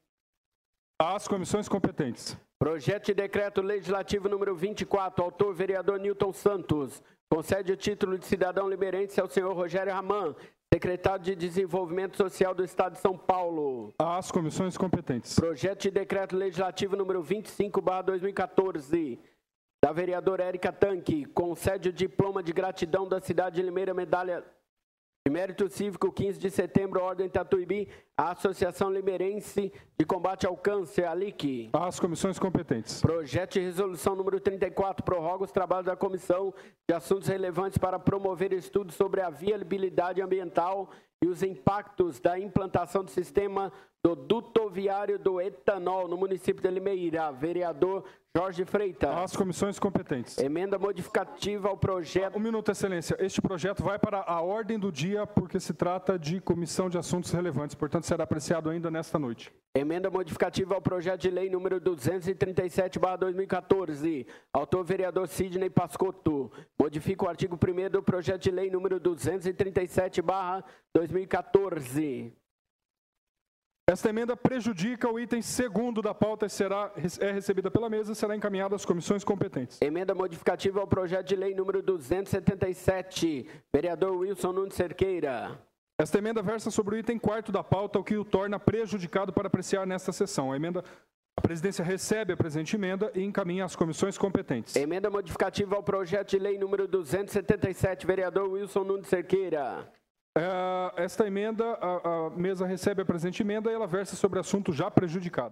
As comissões competentes. Projeto de decreto legislativo número 24, autor vereador Nilton Santos, concede o título de cidadão limeirense ao senhor Rogério Raman, secretário de Desenvolvimento Social do Estado de São Paulo. As comissões competentes. Projeto de decreto legislativo número 25/2014, da vereadora Érica Tanque, concede o diploma de gratidão da cidade de Limeira, medalha de mérito cívico 15 de setembro, Ordem Tatuíbi, a Associação Limeirense de Combate ao Câncer, ALIC. As comissões competentes. Projeto de resolução número 34, prorroga os trabalhos da Comissão de Assuntos Relevantes para promover estudos sobre a viabilidade ambiental e os impactos da implantação do sistema do duto viário do etanol no município de Limeira. Vereador Jorge Freitas. As comissões competentes. Emenda modificativa ao projeto. 1 minuto, excelência. Este projeto vai para a ordem do dia porque se trata de Comissão de Assuntos Relevantes, portanto será apreciado ainda nesta noite. Emenda modificativa ao projeto de lei número 237/2014. Autor vereador Sidney Pascotto. Modifica o artigo 1º do projeto de lei número 237/2014. Esta emenda prejudica o item 2º da pauta e é recebida pela mesa e será encaminhada às comissões competentes. Emenda modificativa ao projeto de lei número 277, vereador Wilson Nunes Cerqueira. Esta emenda versa sobre o item 4º da pauta, o que o torna prejudicado para apreciar nesta sessão. A presidência recebe a presente emenda e encaminha às comissões competentes. Emenda modificativa ao projeto de lei número 277, vereador Wilson Nunes Cerqueira. Esta emenda, a mesa recebe a presente emenda e ela versa sobre assunto já prejudicado.